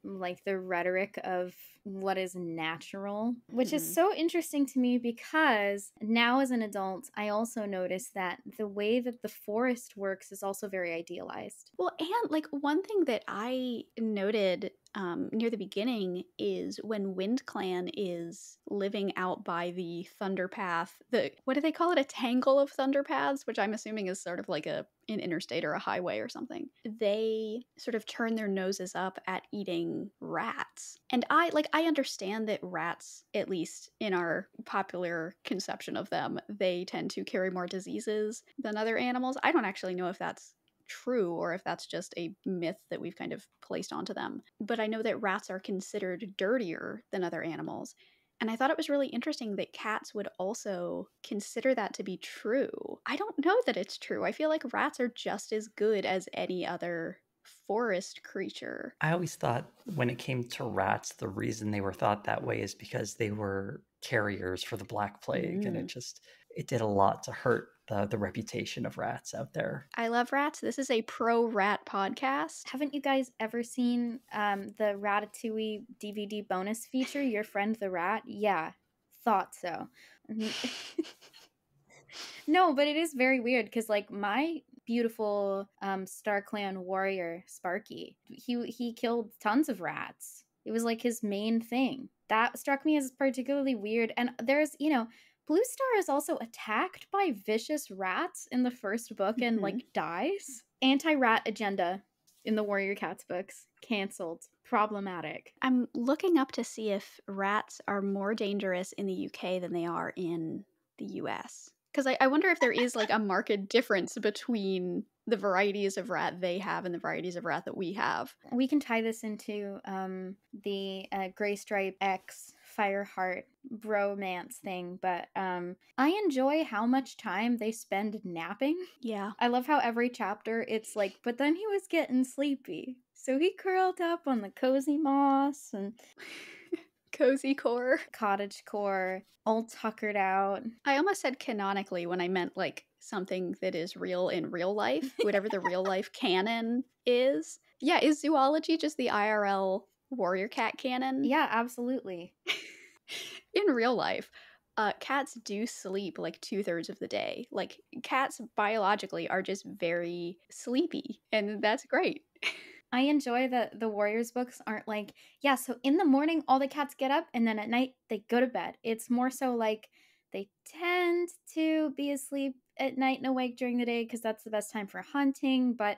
like the rhetoric of what is natural, which is so interesting to me because now as an adult, I also notice that the way that the forest works is also very idealized. Well, and like one thing that I noted near the beginning is when WindClan is living out by the Thunder Path, what do they call it? A tangle of Thunder Paths, which I'm assuming is sort of like an interstate or a highway or something. They sort of turn their noses up at eating rats. And I understand that rats, at least in our popular conception of them, they tend to carry more diseases than other animals. I don't actually know if that's true or if that's just a myth that we've kind of placed onto them. But I know that rats are considered dirtier than other animals. And I thought it was really interesting that cats would also consider that to be true. I don't know that it's true. I feel like rats are just as good as any other forest creature. I always thought when it came to rats, the reason they were thought that way is because they were carriers for the Black Plague, and it did a lot to hurt the reputation of rats out there. I love rats. This is a pro-rat podcast. Haven't you guys ever seen the Ratatouille DVD bonus feature, Your Friend the Rat? Yeah, thought so. No, but it is very weird because, like, my beautiful StarClan warrior, Sparky, he killed tons of rats. It was like his main thing. That struck me as particularly weird. And there's, Blue Star is also attacked by vicious rats in the first book and, like, dies. Anti-rat agenda in the Warrior Cats books. Canceled. Problematic. I'm looking up to see if rats are more dangerous in the UK than they are in the US. Because I wonder if there is, like, a marked difference between the varieties of rat they have and the varieties of rat that we have. We can tie this into the Gray Stripe X Fireheart bromance thing, but I enjoy how much time they spend napping. Yeah. I love how every chapter it's like, but then he was getting sleepy, so he curled up on the cozy moss and cozy core. Cottage core, all tuckered out. I almost said canonically when I meant, like, something that is real in real life, whatever the real life canon is. Yeah, is zoology just the IRL warrior cat canon? Yeah, absolutely. In real life, cats do sleep like 2/3 of the day. Like, cats biologically are just very sleepy, and that's great. I enjoy that the Warriors books aren't like, yeah, so in the morning all the cats get up and then at night they go to bed. It's more so like they tend to be asleep at night and awake during the day because that's the best time for hunting, but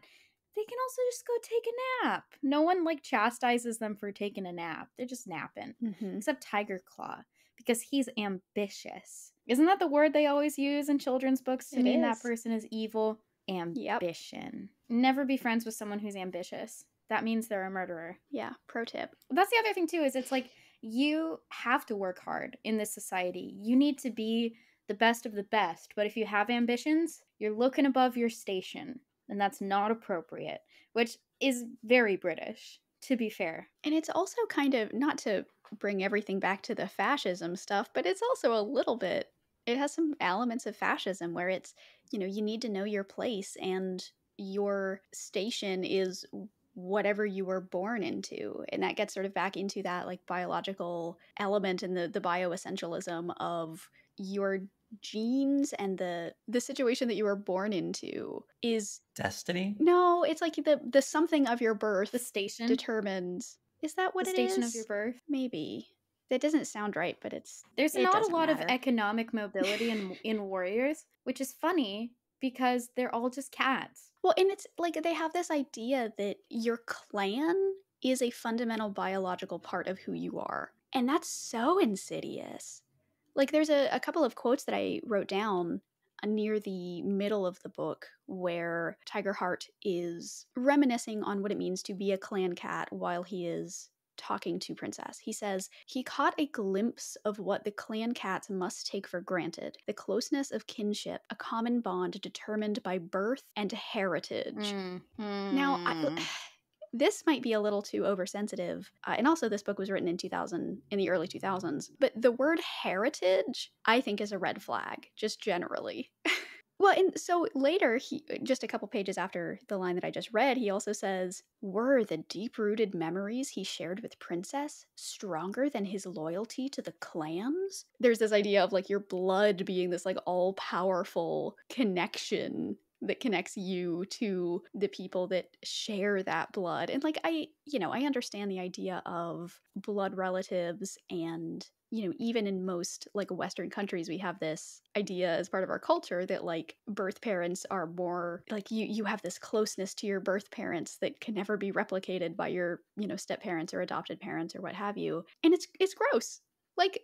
they can also just go take a nap. No one like chastises them for taking a nap. They're just napping. Mm-hmm. Except Tiger Claw because he's ambitious. Isn't that the word they always use in children's books to mean that person is evil? Ambition. Yep. Never be friends with someone who's ambitious. That means they're a murderer. Yeah, pro tip. That's the other thing too, is it's like you have to work hard in this society. You need to be the best of the best, but if you have ambitions, you're looking above your station, and that's not appropriate, which is very British, to be fair. And it's also kind of, not to bring everything back to the fascism stuff, but it's also a little bit, it has some elements of fascism where it's, you know, you need to know your place, and your station is whatever you were born into. And that gets sort of back into that like biological element and the bioessentialism of your genes, and the situation that you were born into is destiny. No, it's like the something of your birth, the station determines. Is that what the it station is? of your birth? Maybe. That doesn't sound right, but there's not a lot of economic mobility in Warriors, which is funny because they're all just cats. Well, and it's like they have this idea that your clan is a fundamental biological part of who you are. And that's so insidious. Like there's a couple of quotes that I wrote down near the middle of the book where Tigerheart is reminiscing on what it means to be a clan cat while he is talking to Princess. He says, he caught a glimpse of what the clan cats must take for granted, the closeness of kinship, a common bond determined by birth and heritage. Now, this might be a little too oversensitive, and also this book was written in the early 2000s, but the word heritage, I think, is a red flag, just generally. Well, and so later, just a couple pages after the line that I just read, he also says, were the deep-rooted memories he shared with Princess stronger than his loyalty to the clans? There's this idea of like your blood being this like all-powerful connection that connects you to the people that share that blood. And like I understand the idea of blood relatives, and even in most like Western countries, we have this idea as part of our culture that like birth parents are more like you have this closeness to your birth parents that can never be replicated by your, step parents or adopted parents or what have you. And it's gross. Like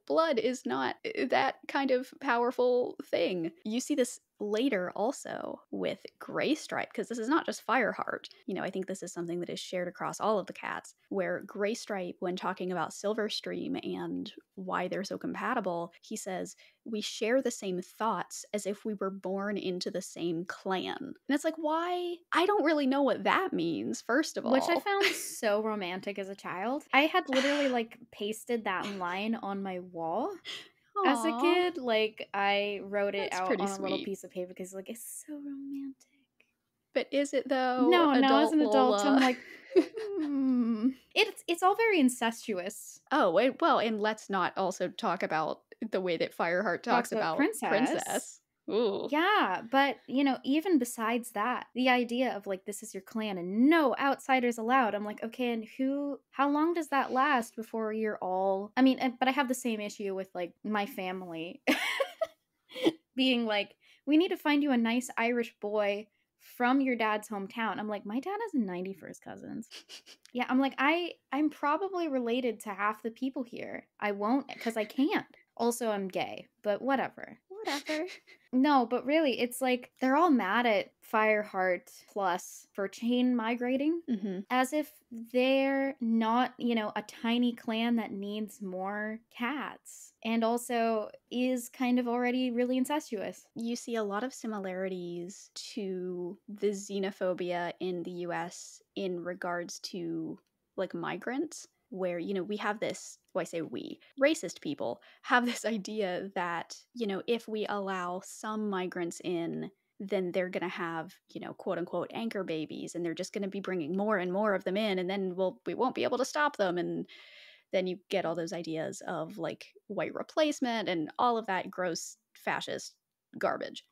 blood is not that kind of powerful thing. You see this later also with Greystripe, because this is not just Fireheart. I think this is something that is shared across all of the cats, where Greystripe, when talking about Silverstream and why they're so compatible, he says, we share the same thoughts as if we were born into the same clan. And it's like, why? I don't really know what that means, first of all. Which I found so romantic as a child. I had literally like pasted that line on my wall. Aww. As a kid. Like I wrote it That's out on sweet. a little piece of paper because like it's so romantic. But is it though? No, as an adult, Lola? I'm like, it's all very incestuous. Oh, well, and let's not also talk about the way that Fireheart talks about Princess. Ooh. Yeah, but even besides that, the idea of like this is your clan and no outsiders allowed. I'm like, okay, and how long does that last before you're all? I mean, but I have the same issue with like my family being like, we need to find you a nice Irish boy from your dad's hometown. I'm like, my dad has 91st cousins. Yeah, I'm like, I'm probably related to half the people here. I won't, because I can't. Also, I'm gay, but whatever. No, but really, it's like they're all mad at Fireheart Plus for chain migrating, as if they're not, a tiny clan that needs more cats, and also is kind of already really incestuous. You see a lot of similarities to the xenophobia in the US in regards to like migrants, where, we have this, well, I say we, racist people have this idea that, if we allow some migrants in, then they're going to have, quote unquote, anchor babies, and they're just going to be bringing more and more of them in, and then we won't be able to stop them. And then you get all those ideas of like white replacement and all of that gross fascist garbage.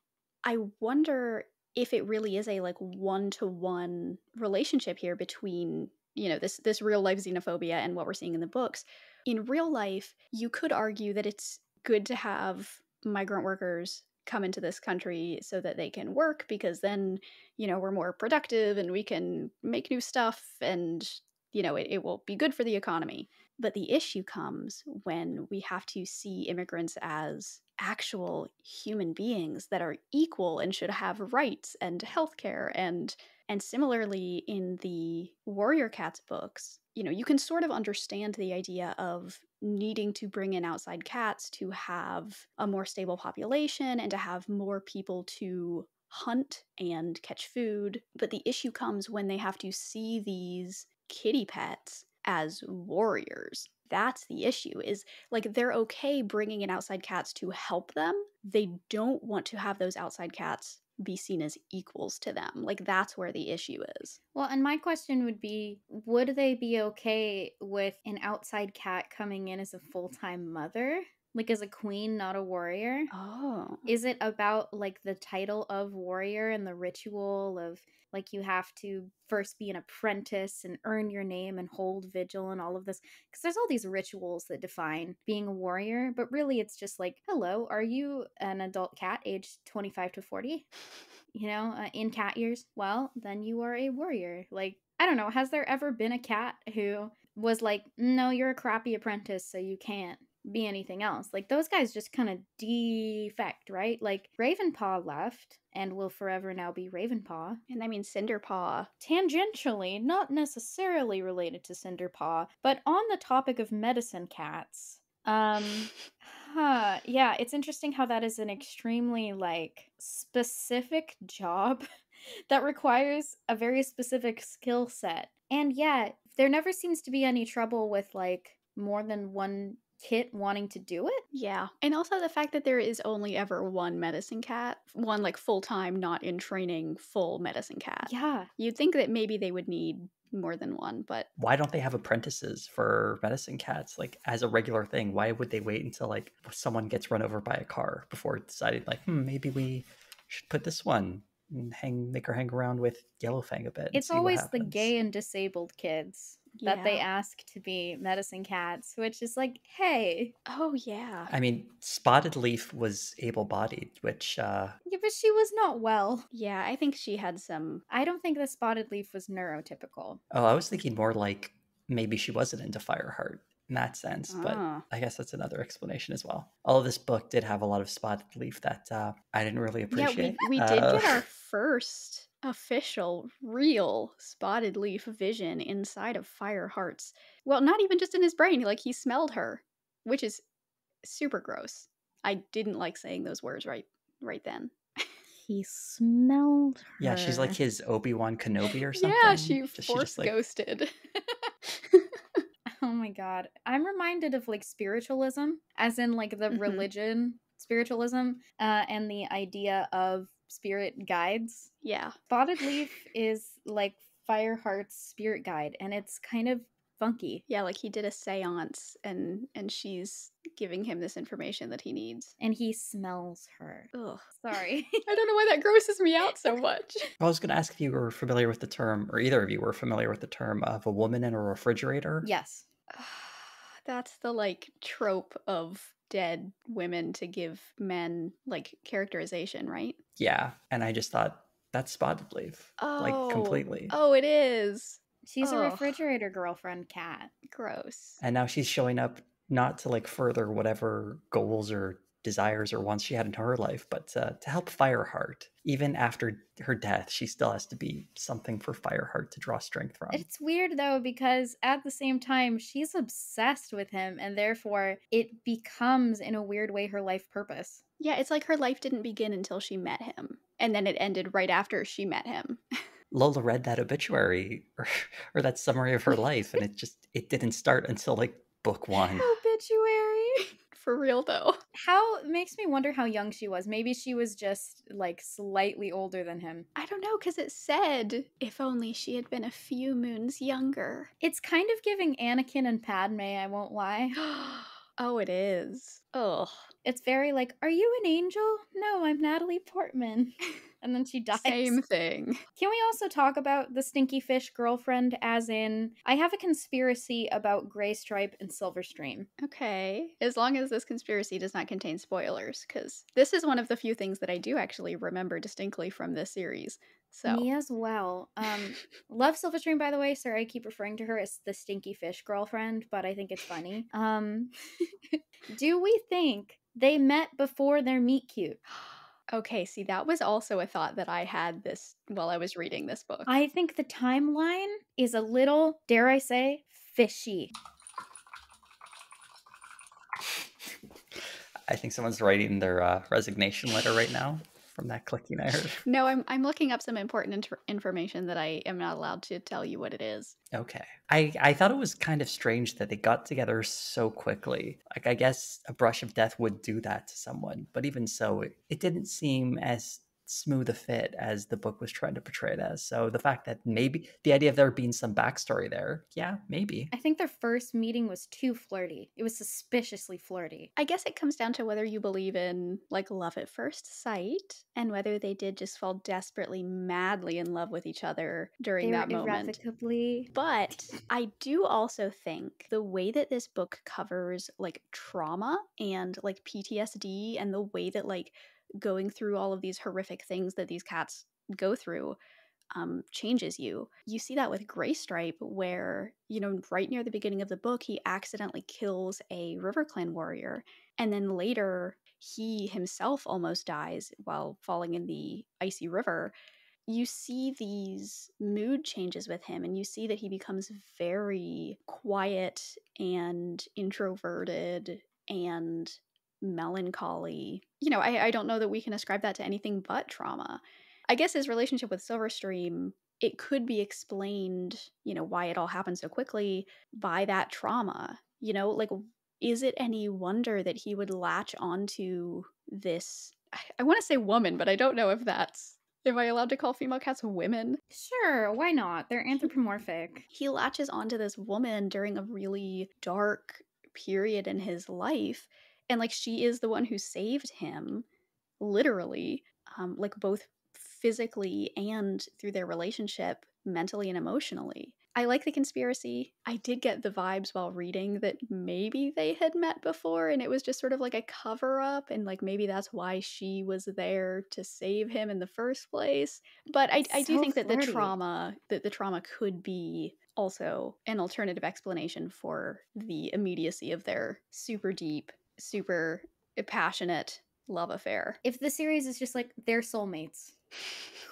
I wonder if it really is a like one-to-one relationship here between, you know, this real life xenophobia and what we're seeing in the books. In real life, you could argue that it's good to have migrant workers come into this country so that they can work, because then, you know, we're more productive and we can make new stuff and, you know, it will be good for the economy. But the issue comes when we have to see immigrants as actual human beings that are equal and should have rights and healthcare. And similarly in the Warrior Cats books, you know, you can sort of understand the idea of needing to bring in outside cats to have a more stable population and to have more people to hunt and catch food. But the issue comes when they have to see these kitty pets as warriors. That's the issue, is like they're okay bringing in outside cats to help them. They don't want to have those outside cats be seen as equals to them. Like that's where the issue is. Well, and my question would be, would they be okay with an outside cat coming in as a full-time mother? Like as a queen, not a warrior? Oh. Is it about like the title of warrior and the ritual of like you have to first be an apprentice and earn your name and hold vigil and all of this? Because there's all these rituals that define being a warrior, but really it's just like, hello, are you an adult cat aged 25 to 40? You know, in cat years? Well, then you are a warrior. Like, I don't know, has there ever been a cat who was like, no, you're a crappy apprentice, so you can't be anything else? Like, those guys just kind of defect, right? Like, Ravenpaw left and will forever now be Ravenpaw. And I mean Cinderpaw. Tangentially, not necessarily related to Cinderpaw, but on the topic of medicine cats, yeah, it's interesting how that is an extremely, like, specific job that requires a very specific skill set. And yet, there never seems to be any trouble with, like, more than one kit wanting to do it. Yeah. And also the fact that there is only ever one medicine cat, one like full-time, not in training, full medicine cat. Yeah. You'd think that maybe they would need more than one, but Why don't they have apprentices for medicine cats, like as a regular thing? Why would they wait until like someone gets run over by a car before deciding like, maybe we should put this one and make her hang around with Yellowfang a bit? It's always the gay and disabled kids that they Yeah. ask to be medicine cats, which is like, hey. Oh yeah. I mean, Spotted Leaf was able-bodied, which Yeah, but she was not well. Yeah, I think she had some. I don't think the Spotted Leaf was neurotypical. Oh, I was thinking more like maybe she wasn't into Fireheart in that sense, but I guess that's another explanation as well. Although this book did have a lot of Spotted Leaf that I didn't really appreciate. Yeah, we did get our first official, real Spotted Leaf vision inside of Fireheart's. Well, not even just in his brain. Like he smelled her, which is super gross. I didn't like saying those words right then. He smelled her. Yeah, she's like his Obi-Wan Kenobi or something. Yeah, she force ghosted. Oh my god. I'm reminded of like spiritualism, as in like the religion spiritualism, and the idea of spirit guides. Yeah. Spotted Leaf is like Fireheart's spirit guide, and it's kind of funky. Yeah, like he did a seance and she's giving him this information that he needs. And he smells her. Ugh. Sorry. I don't know why that grosses me out so much. I was going to ask if you were familiar with the term, or either of you were familiar with the term of a woman in a refrigerator. Yes. That's the like trope of dead women to give men like characterization, right? Yeah, and I just thought that's Spotted Leaf. Like completely. Oh, it is. She's a refrigerator girlfriend cat. Gross. And now she's showing up not to like further whatever goals or desires or wants she had in her life, but to help Fireheart. Even after her death, she still has to be something for Fireheart to draw strength from. It's weird though, because at the same time, she's obsessed with him, and therefore it becomes, in a weird way, her life purpose. Yeah, it's like her life didn't begin until she met him, and then it ended right after she met him. Lola read that obituary or that summary of her life, and it didn't start until like book 1. Obituary. For real, though. How makes me wonder how young she was. Maybe she was just like slightly older than him. I don't know, because it said, if only she had been a few moons younger. It's kind of giving Anakin and Padme, I won't lie. Oh, it is. Ugh. It's very like, are you an angel? No, I'm Natalie Portman. And then she dies. Same thing. Can we also talk about the stinky fish girlfriend, as in, I have a conspiracy about Gray Stripe and Silverstream. Okay. As long as this conspiracy does not contain spoilers, because this is one of the few things that I do actually remember distinctly from this series. So. Me as well. Love Silverstream, by the way. Sorry, I keep referring to her as the stinky fish girlfriend, but I think it's funny. Do we think they met before their meet cute? Okay, see, that was also a thought that I had this while I was reading this book. I think the timeline is a little, dare I say, fishy. I think someone's writing their resignation letter right now from that clicking I heard. No, I'm looking up some important information that I am not allowed to tell you what it is. Okay. I thought it was kind of strange that they got together so quickly. Like, I guess a brush of death would do that to someone, but even so, it didn't seem as smooth a fit as the book was trying to portray it as. So the fact that maybe the idea of there being some backstory there, yeah, maybe. I think their first meeting was too flirty. It was suspiciously flirty. I guess it comes down to whether you believe in, like, love at first sight, and whether they did just fall desperately, madly in love with each other during that moment. Irrevocably. But I do also think the way that this book covers, like, trauma and, like, PTSD, and the way that, like, going through all of these horrific things that these cats go through changes you. You see that with Gray Stripe, where, you know, right near the beginning of the book, he accidentally kills a RiverClan warrior, and then later he himself almost dies while falling in the icy river. You see these mood changes with him, and you see that he becomes very quiet and introverted and melancholy. You know, I don't know that we can ascribe that to anything but trauma. I guess his relationship with Silverstream, it could be explained, you know, why it all happened so quickly by that trauma. You know, like, is it any wonder that he would latch onto this, I want to say woman, but I don't know if that's, am I allowed to call female cats women? Sure, why not? They're anthropomorphic. He latches onto this woman during a really dark period in his life, and, like, she is the one who saved him, literally, like, both physically and through their relationship, mentally and emotionally. I like the conspiracy. I did get the vibes while reading that maybe they had met before and it was just sort of like a cover-up, and, like, maybe that's why she was there to save him in the first place. But I do think that flirty. the trauma could be also an alternative explanation for the immediacy of their super deep, super passionate love affair. If the series is just like, they're soulmates,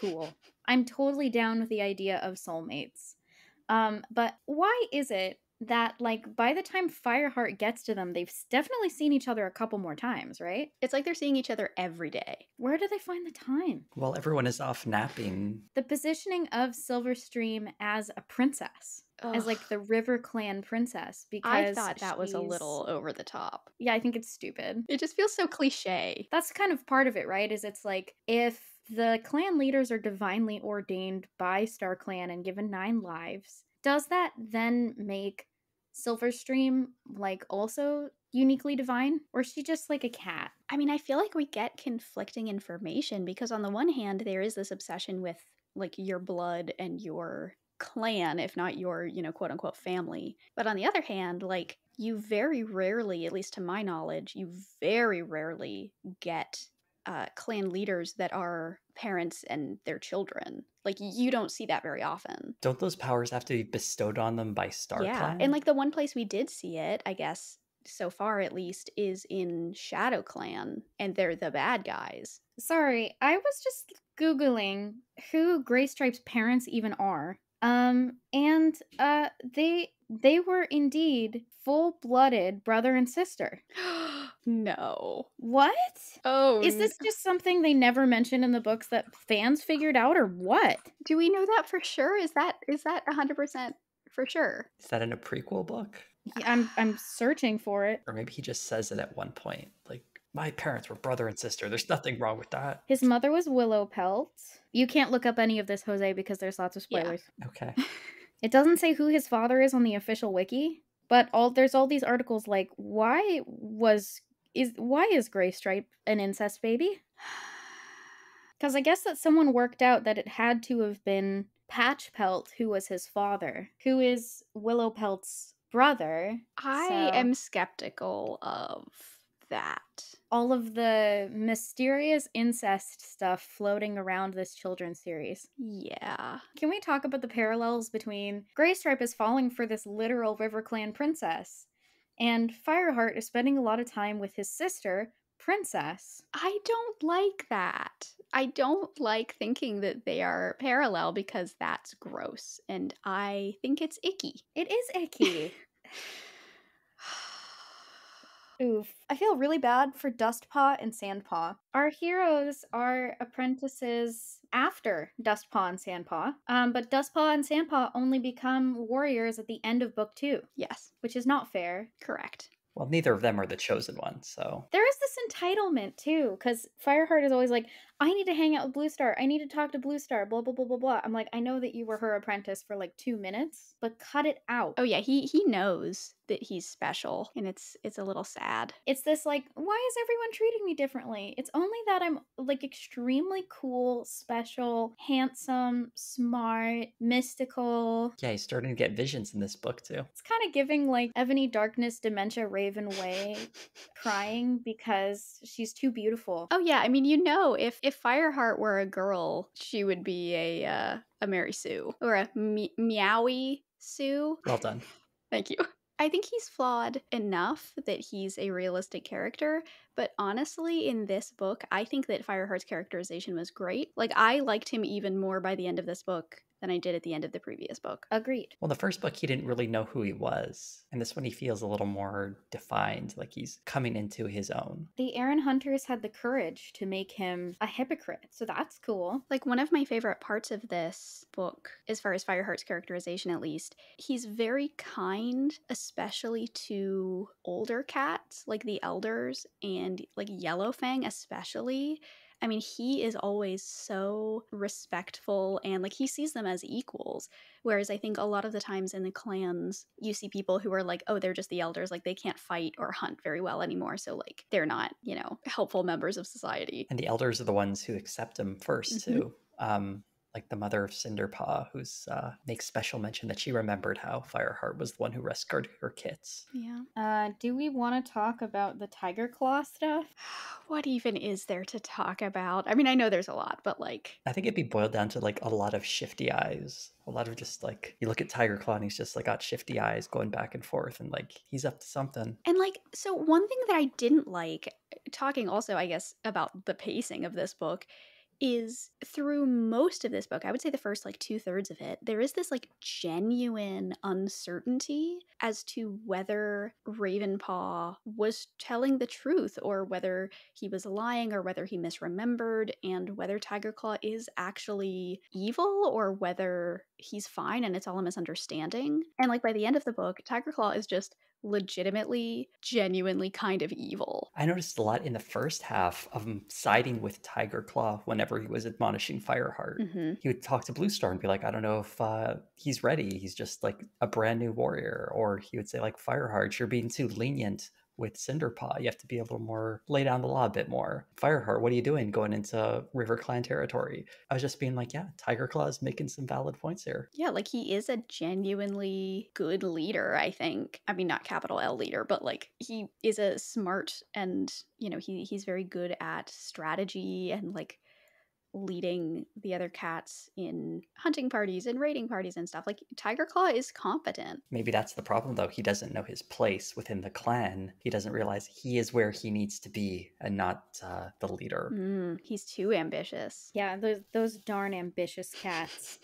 cool. I'm totally down with the idea of soulmates. But why is it that, like, by the time Fireheart gets to them, they've definitely seen each other a couple more times, right? It's like they're seeing each other every day. Where do they find the time? Well, everyone is off napping. The positioning of Silverstream as a princess, as, like, the RiverClan princess, because I thought that was a little over the top. Yeah, I think it's stupid. It just feels so cliche. That's kind of part of it, right? Is it's like, if the clan leaders are divinely ordained by StarClan and given 9 lives, does that then make Silverstream, like, also uniquely divine? Or is she just like a cat? I mean, I feel like we get conflicting information because on the one hand, there is this obsession with, like, your blood and your clan, if not your, you know, quote unquote family. But on the other hand, like, you very rarely, at least to my knowledge, you very rarely get clan leaders that are parents and their children. Like, you don't see that very often. Don't those powers have to be bestowed on them by StarClan? Yeah, and, like, the one place we did see it, I guess, so far at least, is in ShadowClan, and they're the bad guys. Sorry, I was just Googling who Gray Stripe's parents even are. They were indeed full-blooded brother and sister. No. What? Oh. Is this just something they never mentioned in the books that fans figured out, or what? Do we know that for sure? Is that 100% for sure? Is that in a prequel book? Yeah, I'm searching for it. Or maybe he just says it at one point. Like, my parents were brother and sister. There's nothing wrong with that. His mother was Willow Pelt. You can't look up any of this, Jose, because there's lots of Yeah. spoilers. Okay. It doesn't say who his father is on the official wiki, but there's all these articles like why is Gray Stripe an incest baby? Because I guess that someone worked out that it had to have been Patch Pelt who was his father, who is Willow Pelt's brother. I am skeptical of that. All of the mysterious incest stuff floating around this children's series. Yeah. Can we talk about the parallels between Graystripe is falling for this literal RiverClan princess, and Fireheart is spending a lot of time with his sister, Princess? I don't like that. I don't like thinking that they are parallel because that's gross, and I think it's icky. It is icky. Oof. I feel really bad for Dustpaw and Sandpaw. Our heroes are apprentices after Dustpaw and Sandpaw, but Dustpaw and Sandpaw only become warriors at the end of book 2. Yes. Which is not fair. Correct. Well, neither of them are the chosen ones, so. There is this entitlement, too, because Fireheart is always like, I need to hang out with Blue Star. I need to talk to Blue Star, blah, blah, blah, blah, blah. I'm like, I know that you were her apprentice for like 2 minutes, but cut it out. Oh yeah, he knows that he's special, and it's a little sad. It's this like, why is everyone treating me differently? It's only that I'm like extremely cool, special, handsome, smart, mystical. Yeah, he's starting to get visions in this book, too. It's kind of giving like Ebony Darkness, Dementia, Raven Way crying because she's too beautiful. Oh yeah, I mean, you know, if Fireheart were a girl, she would be a Mary Sue or a Meowie Sue. Well done. Thank you. I think he's flawed enough that he's a realistic character, but honestly, in this book, I think that Fireheart's characterization was great. Like, I liked him even more by the end of this book than I did at the end of the previous book. Agreed. Well, the first book, he didn't really know who he was. And this one, he feels a little more defined, like he's coming into his own. The Erin Hunters had the courage to make him a hypocrite, so that's cool. Like, one of my favorite parts of this book, as far as Fireheart's characterization at least, he's very kind, especially to older cats, like the elders, and like Yellowfang especially. I mean, he is always so respectful and like he sees them as equals. Whereas I think a lot of the times in the clans, you see people who are like, oh, they're just the elders. Like they can't fight or hunt very well anymore. So like they're not, you know, helpful members of society. And the elders are the ones who accept him 1st too. Like the mother of Cinderpaw, who's makes special mention that she remembered how Fireheart was the one who rescued her kits. Yeah. Do we want to talk about the Tiger Claw stuff? What even is there to talk about? I mean, I know there's a lot, but like... I think it'd be boiled down to like a lot of shifty eyes. A lot of just like, you look at Tiger Claw and he's just like got shifty eyes going back and forth and like he's up to something. And like, so one thing that I didn't like, talking also, I guess, about the pacing of this book, is through most of this book, I would say the first like 2/3 of it, there is this like genuine uncertainty as to whether Ravenpaw was telling the truth or whether he was lying or whether he misremembered and whether Tigerclaw is actually evil or whether he's fine and it's all a misunderstanding. And like by the end of the book, Tigerclaw is just legitimately, genuinely kind of evil. I noticed a lot in the first half of him siding with Tiger Claw whenever he was admonishing Fireheart. He would talk to Blue Star and be like, I don't know if he's ready. He's just like a brand new warrior. Or he would say like, Fireheart, you're being too lenient with Cinderpaw. You have to be a little more, lay down the law a bit more. Fireheart, what are you doing going into RiverClan territory? I was just being like, yeah, Tiger Claw is making some valid points here. Yeah, like he is a genuinely good leader, I think. I mean, not capital L leader, but like he is a smart and, you know, he's very good at strategy and like leading the other cats in hunting parties and raiding parties and stuff. Like Tiger Claw is competent. Maybe that's the problem though. He doesn't know his place within the clan. He doesn't realize he is where he needs to be and not the leader. He's too ambitious. Yeah, those darn ambitious cats.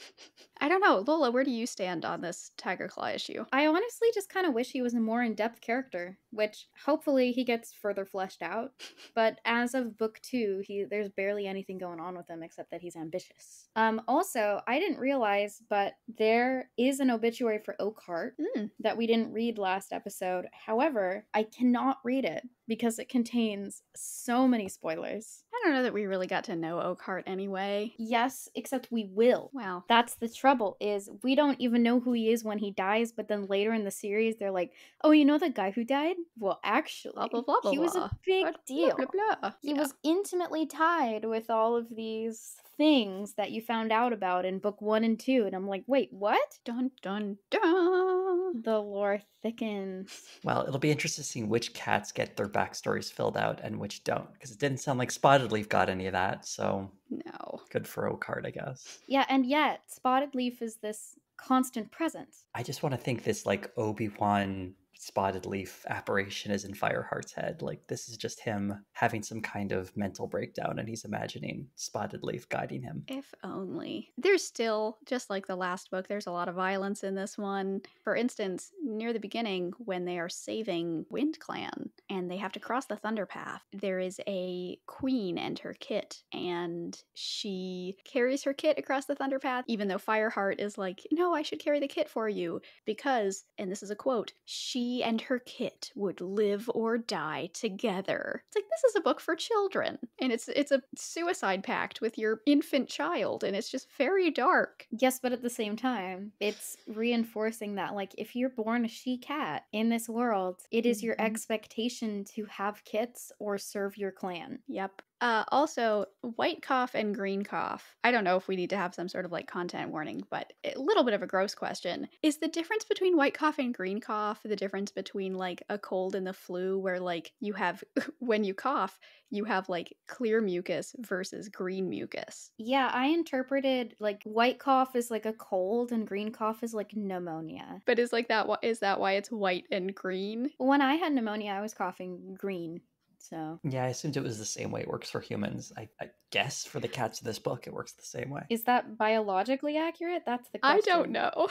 I don't know. Lola, where do you stand on this Tiger Claw issue? I honestly just kind of wish he was a more in-depth character, which hopefully he gets further fleshed out. But as of book 2, there's barely anything going on with him. him except that he's ambitious. Also, I didn't realize, but there is an obituary for Oakhart that we didn't read last episode. However, I cannot read it because it contains so many spoilers. I don't know that we really got to know Oakhart anyway. Yes, except we will. Wow. That's the trouble, is we don't even know who he is when he dies, but then later in the series, they're like, oh, you know the guy who died? Well, actually, Blah, blah, blah, blah, he was a blah. big Blah, deal. blah, blah, blah. He Yeah. was intimately tied with all of these things that you found out about in book 1 and 2. And I'm like, wait, what? Dun, dun, dun. The lore thickens. Well, it'll be interesting to see which cats get their backstories filled out and which don't, because it didn't sound like Spotted Leaf got any of that, so No. good for Oakhart, I guess. Yeah, and yet, Spotted Leaf is this constant presence. I just want to think this, like, Obi-Wan Spotted Leaf apparition is in Fireheart's head. Like, this is just him having some kind of mental breakdown, and he's imagining Spotted Leaf guiding him. If only. There's still, just like the last book, there's a lot of violence in this one. For instance, near the beginning, when they are saving Wind Clan and they have to cross the Thunder Path, there is a queen and her kit, and she carries her kit across the Thunder Path, even though Fireheart is like, no, I should carry the kit for you, because, and this is a quote, she and her kit would live or die together. It's like, this is a book for children, and it's a suicide pact with your infant child, and it's just very dark. Yes, but at the same time, it's reinforcing that, like, if you're born a she-cat in this world, it is your expectation to have kits or serve your clan. Yep. Also, white cough and green cough. I don't know if we need to have some sort of like content warning, but a little bit of a gross question. Is the difference between white cough and green cough the difference between like a cold and the flu, where like you have, when you cough, you have like clear mucus versus green mucus? Yeah, I interpreted like white cough is like a cold and green cough is like pneumonia. But is like that, is that why it's white and green? When I had pneumonia, I was coughing green. So Yeah, I assumed it was the same way it works for humans. I guess for the cats of this book, it works the same way. is that biologically accurate? That's the question. I don't know.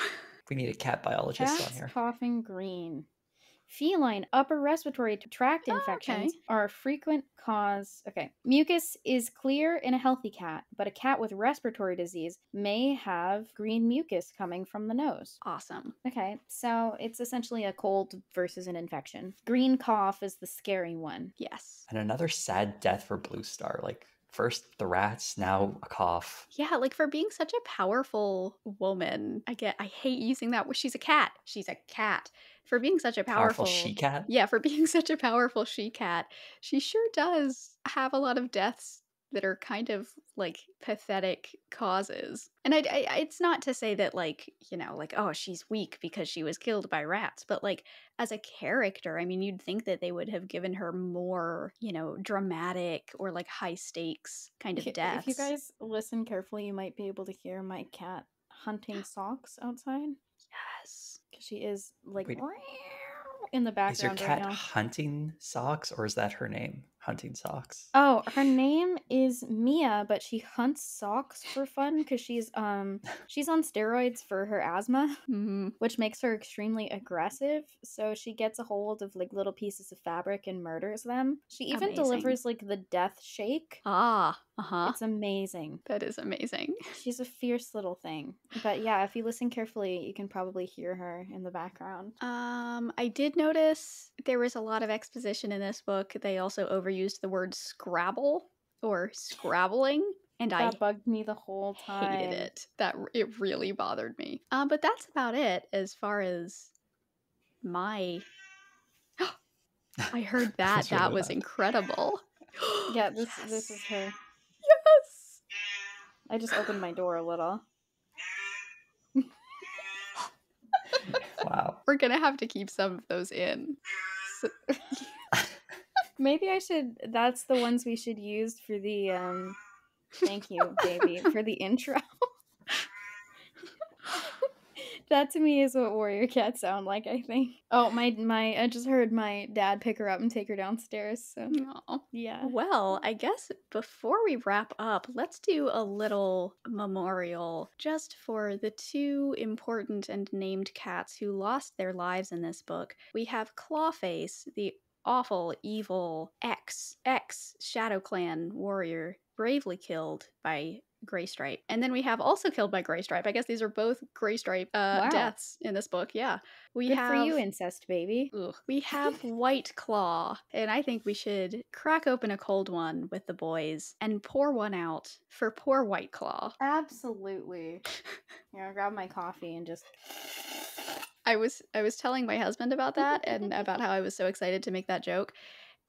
We need a cat biologist on Cats here. coughing green. Feline upper respiratory tract infections are a frequent cause. Okay. Mucus is clear in a healthy cat, but a cat with respiratory disease may have green mucus coming from the nose. Awesome. Okay, so it's essentially a cold versus an infection. Green cough is the scary one. Yes. And another sad death for Blue Star. Like, first the rats, now a cough. Yeah, like for being such a powerful woman. I hate using that. She's a cat. She's a cat. For being such a powerful she-cat? Yeah, for being such a powerful she-cat, she sure does have a lot of deaths that are kind of like pathetic causes. And it's not to say that like, you know, like, oh, she's weak because she was killed by rats, but like as a character, I mean, you'd think that they would have given her more, you know, dramatic or like high stakes kind of deaths. If you guys listen carefully, you might be able to hear my cat hunting socks outside. Yes. Because she is like Wait, in the background is your cat right now. hunting socks, or is that her name? Hunting socks. Oh, her name is Mia, but she hunts socks for fun because she's on steroids for her asthma, which makes her extremely aggressive. So she gets a hold of like little pieces of fabric and murders them. She even delivers like the death shake. It's amazing. That is amazing. She's a fierce little thing. But yeah, if you listen carefully, you can probably hear her in the background. I did notice there was a lot of exposition in this book. They also overused the word Scrabble or scrabbling, and that bugged me the whole time. Hated it. It really bothered me. But that's about it as far as my. I heard that. That was incredible. Yeah, this is her. Yes. I just opened my door a little. Wow. We're gonna have to keep some of those in. So... Maybe I should. That's the ones we should use for the. Thank you, baby, for the intro. That to me is what warrior cats sound like, I think. Oh, my I just heard my dad pick her up and take her downstairs, so. Aww. Yeah. Well, I guess before we wrap up, let's do a little memorial just for the two important and named cats who lost their lives in this book. We have Clawface, the awful, evil Shadow Clan warrior bravely killed by Greystripe. And then we have also killed by Greystripe. I guess these are both Greystripe Wow. deaths in this book. Yeah. We Good have, for you, incest baby. we have White Claw. And I think we should crack open a cold one with the boys and pour one out for poor White Claw. Absolutely. Here, I'll grab my coffee and just... I was telling my husband about that and about how I was so excited to make that joke.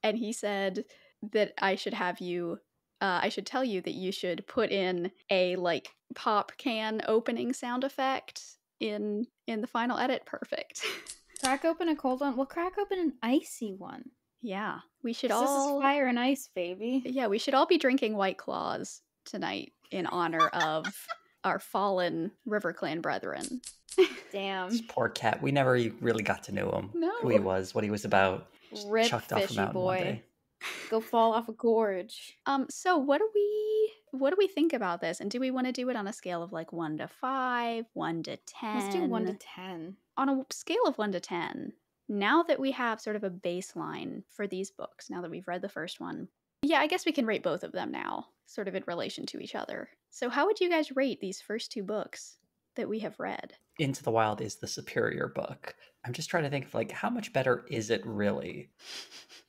And he said that I should have you I should tell you that you should put in a like pop can opening sound effect in the final edit. Perfect. Crack open a cold one. We'll crack open an icy one. Yeah. We should 'Cause all This is fire and ice, baby. Yeah, we should all be drinking White Claws tonight in honor of our fallen River Clan brethren. Damn. This poor cat. We never really got to know him. No. Who he was, what he was about. Rip, Chucked off a fishy mountain one boy. day. Go fall off a gorge. So what do we think about this? And do we want to do it on a scale of like 1 to 5, 1 to 10? Let's do 1 to 10. On a scale of 1 to 10, now that we have sort of a baseline for these books, now that we've read the first one, yeah, I guess we can rate both of them now, sort of in relation to each other. So how would you guys rate these first 2 books that we have read? Into the Wild is the superior book. I'm just trying to think of like how much better is it really?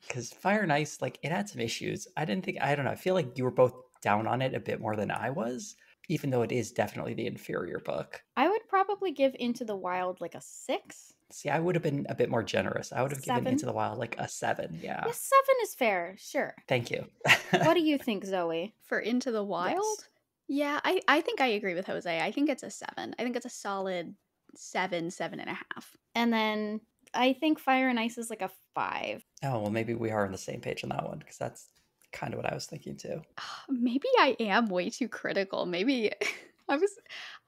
Because Fire and Ice, like it had some issues. I don't know. I feel like you were both down on it a bit more than I was, even though it is definitely the inferior book. I would probably give Into the Wild like a 6. See, I would have been a bit more generous. I would have given 7? Into the Wild like a 7. Yeah. Yeah, 7 is fair. Sure. Thank you. What do you think, Zoe? For Into the Wild? Yes. Yeah, I think I agree with Jose. I think it's a 7. I think it's a solid 7.5. And then I think Fire and Ice is like a 5. Oh, well, maybe we are on the same page on that one because that's kind of what I was thinking too. Maybe I am way too critical. Maybe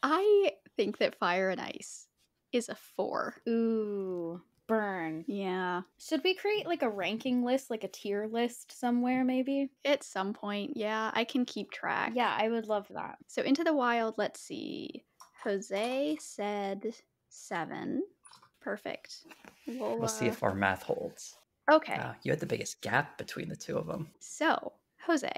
I think that Fire and Ice is a 4. Ooh, burn. Yeah. Should we create like a ranking list, like a tier list somewhere maybe? At some point, yeah, I can keep track. Yeah, I would love that. So Into the Wild, let's see. Jose said 7. Perfect. We'll see if our math holds. Okay. You had the biggest gap between the two of them. So, Jose,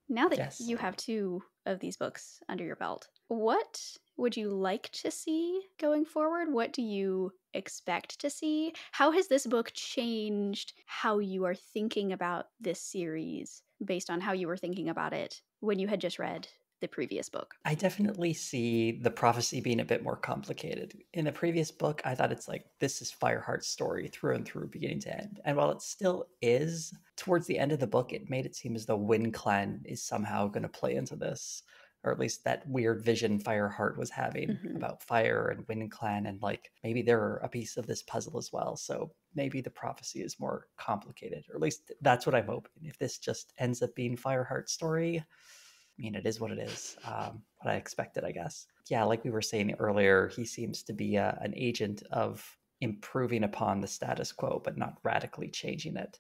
now that Yes. you have 2 of these books under your belt, what would you like to see going forward? What do you expect to see? How has this book changed how you are thinking about this series based on how you were thinking about it when you had just read the previous book? I definitely see the prophecy being a bit more complicated. In the previous book, I thought it's like, this is Fireheart's story through and through, beginning to end. And while it still is, towards the end of the book, it made it seem as though Wind Clan is somehow going to play into this. Or at least that weird vision Fireheart was having about fire and Wind Clan. And like, maybe they're a piece of this puzzle as well. So maybe the prophecy is more complicated. Or at least that's what I'm hoping. If this just ends up being Fireheart's story, I mean, it is what it is. What I expected, I guess. Yeah, like we were saying earlier, he seems to be an agent of improving upon the status quo, but not radically changing it.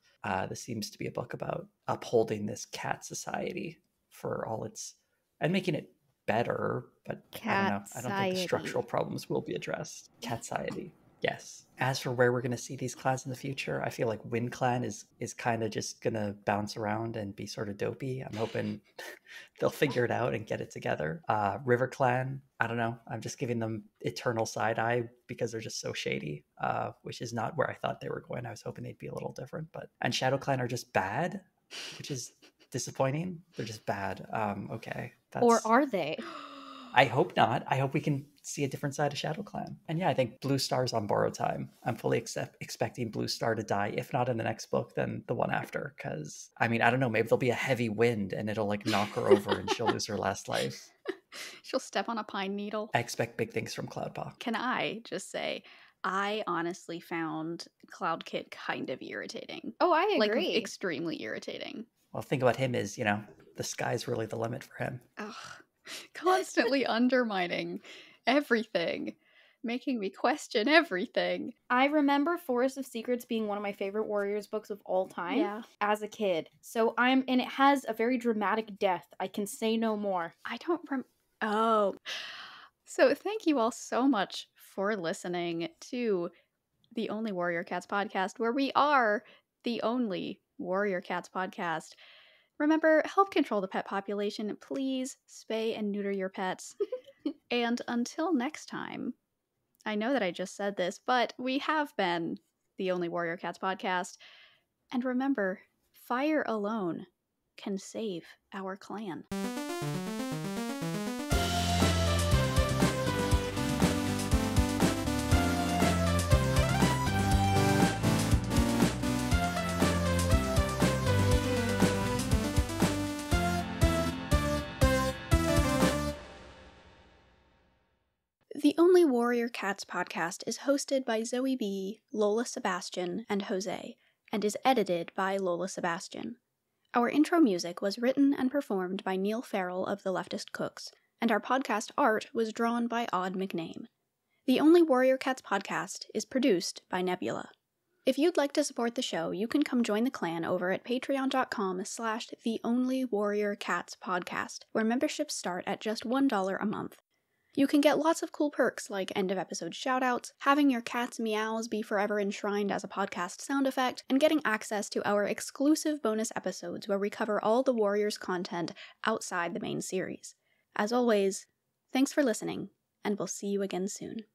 This seems to be a book about upholding this cat society for all its... and making it better, but I don't know. I don't think the structural problems will be addressed. Cat society. Yes. As for where we're going to see these clans in the future, I feel like Wind Clan is kind of just going to bounce around and be sort of dopey. I'm hoping they'll figure it out and get it together. River Clan, I don't know. I'm just giving them eternal side eye because they're just so shady, which is not where I thought they were going. I was hoping they'd be a little different. And Shadow Clan are just bad, which is disappointing. They're just bad. Okay. Or are they? I hope not. I hope we can see a different side of Shadow Clan. And yeah, I think Blue Star's on borrowed time. I'm fully expecting Blue Star to die, if not in the next book, then the one after. Because, I mean, I don't know, maybe there'll be a heavy wind and it'll like knock her over and she'll lose her last life. She'll step on a pine needle. I expect big things from Cloudpaw. Can I just say, I honestly found Cloud Kit kind of irritating. Oh, I agree. Like, extremely irritating. Well, think about him as, the sky's really the limit for him. Ugh. Constantly undermining everything, making me question everything. I remember Forest of Secrets being one of my favorite Warriors books of all time as a kid. So and it has a very dramatic death. I can say no more. I don't Oh. So thank you all so much for listening to the Only Warrior Cats podcast, where we are the only Warrior Cats podcast. Remember, help control the pet population. Please spay and neuter your pets. And until next time, I know that I just said this, but we have been the only Warrior Cats podcast. And remember, fire alone can save our clan. The Only Warrior Cats podcast is hosted by Zoe B., Lola Sebastian, and José, and is edited by Lola Sebastian. Our intro music was written and performed by Neil Farrell of The Leftist Cooks, and our podcast art was drawn by Aud McName. The Only Warrior Cats podcast is produced by Nebula. If you'd like to support the show, you can come join the clan over at patreon.com/theonlywarriorcatspodcast, where memberships start at just $1 a month. You can get lots of cool perks like end-of-episode shoutouts, having your cat's meows be forever enshrined as a podcast sound effect, and getting access to our exclusive bonus episodes where we cover all the Warriors content outside the main series. As always, thanks for listening, and we'll see you again soon.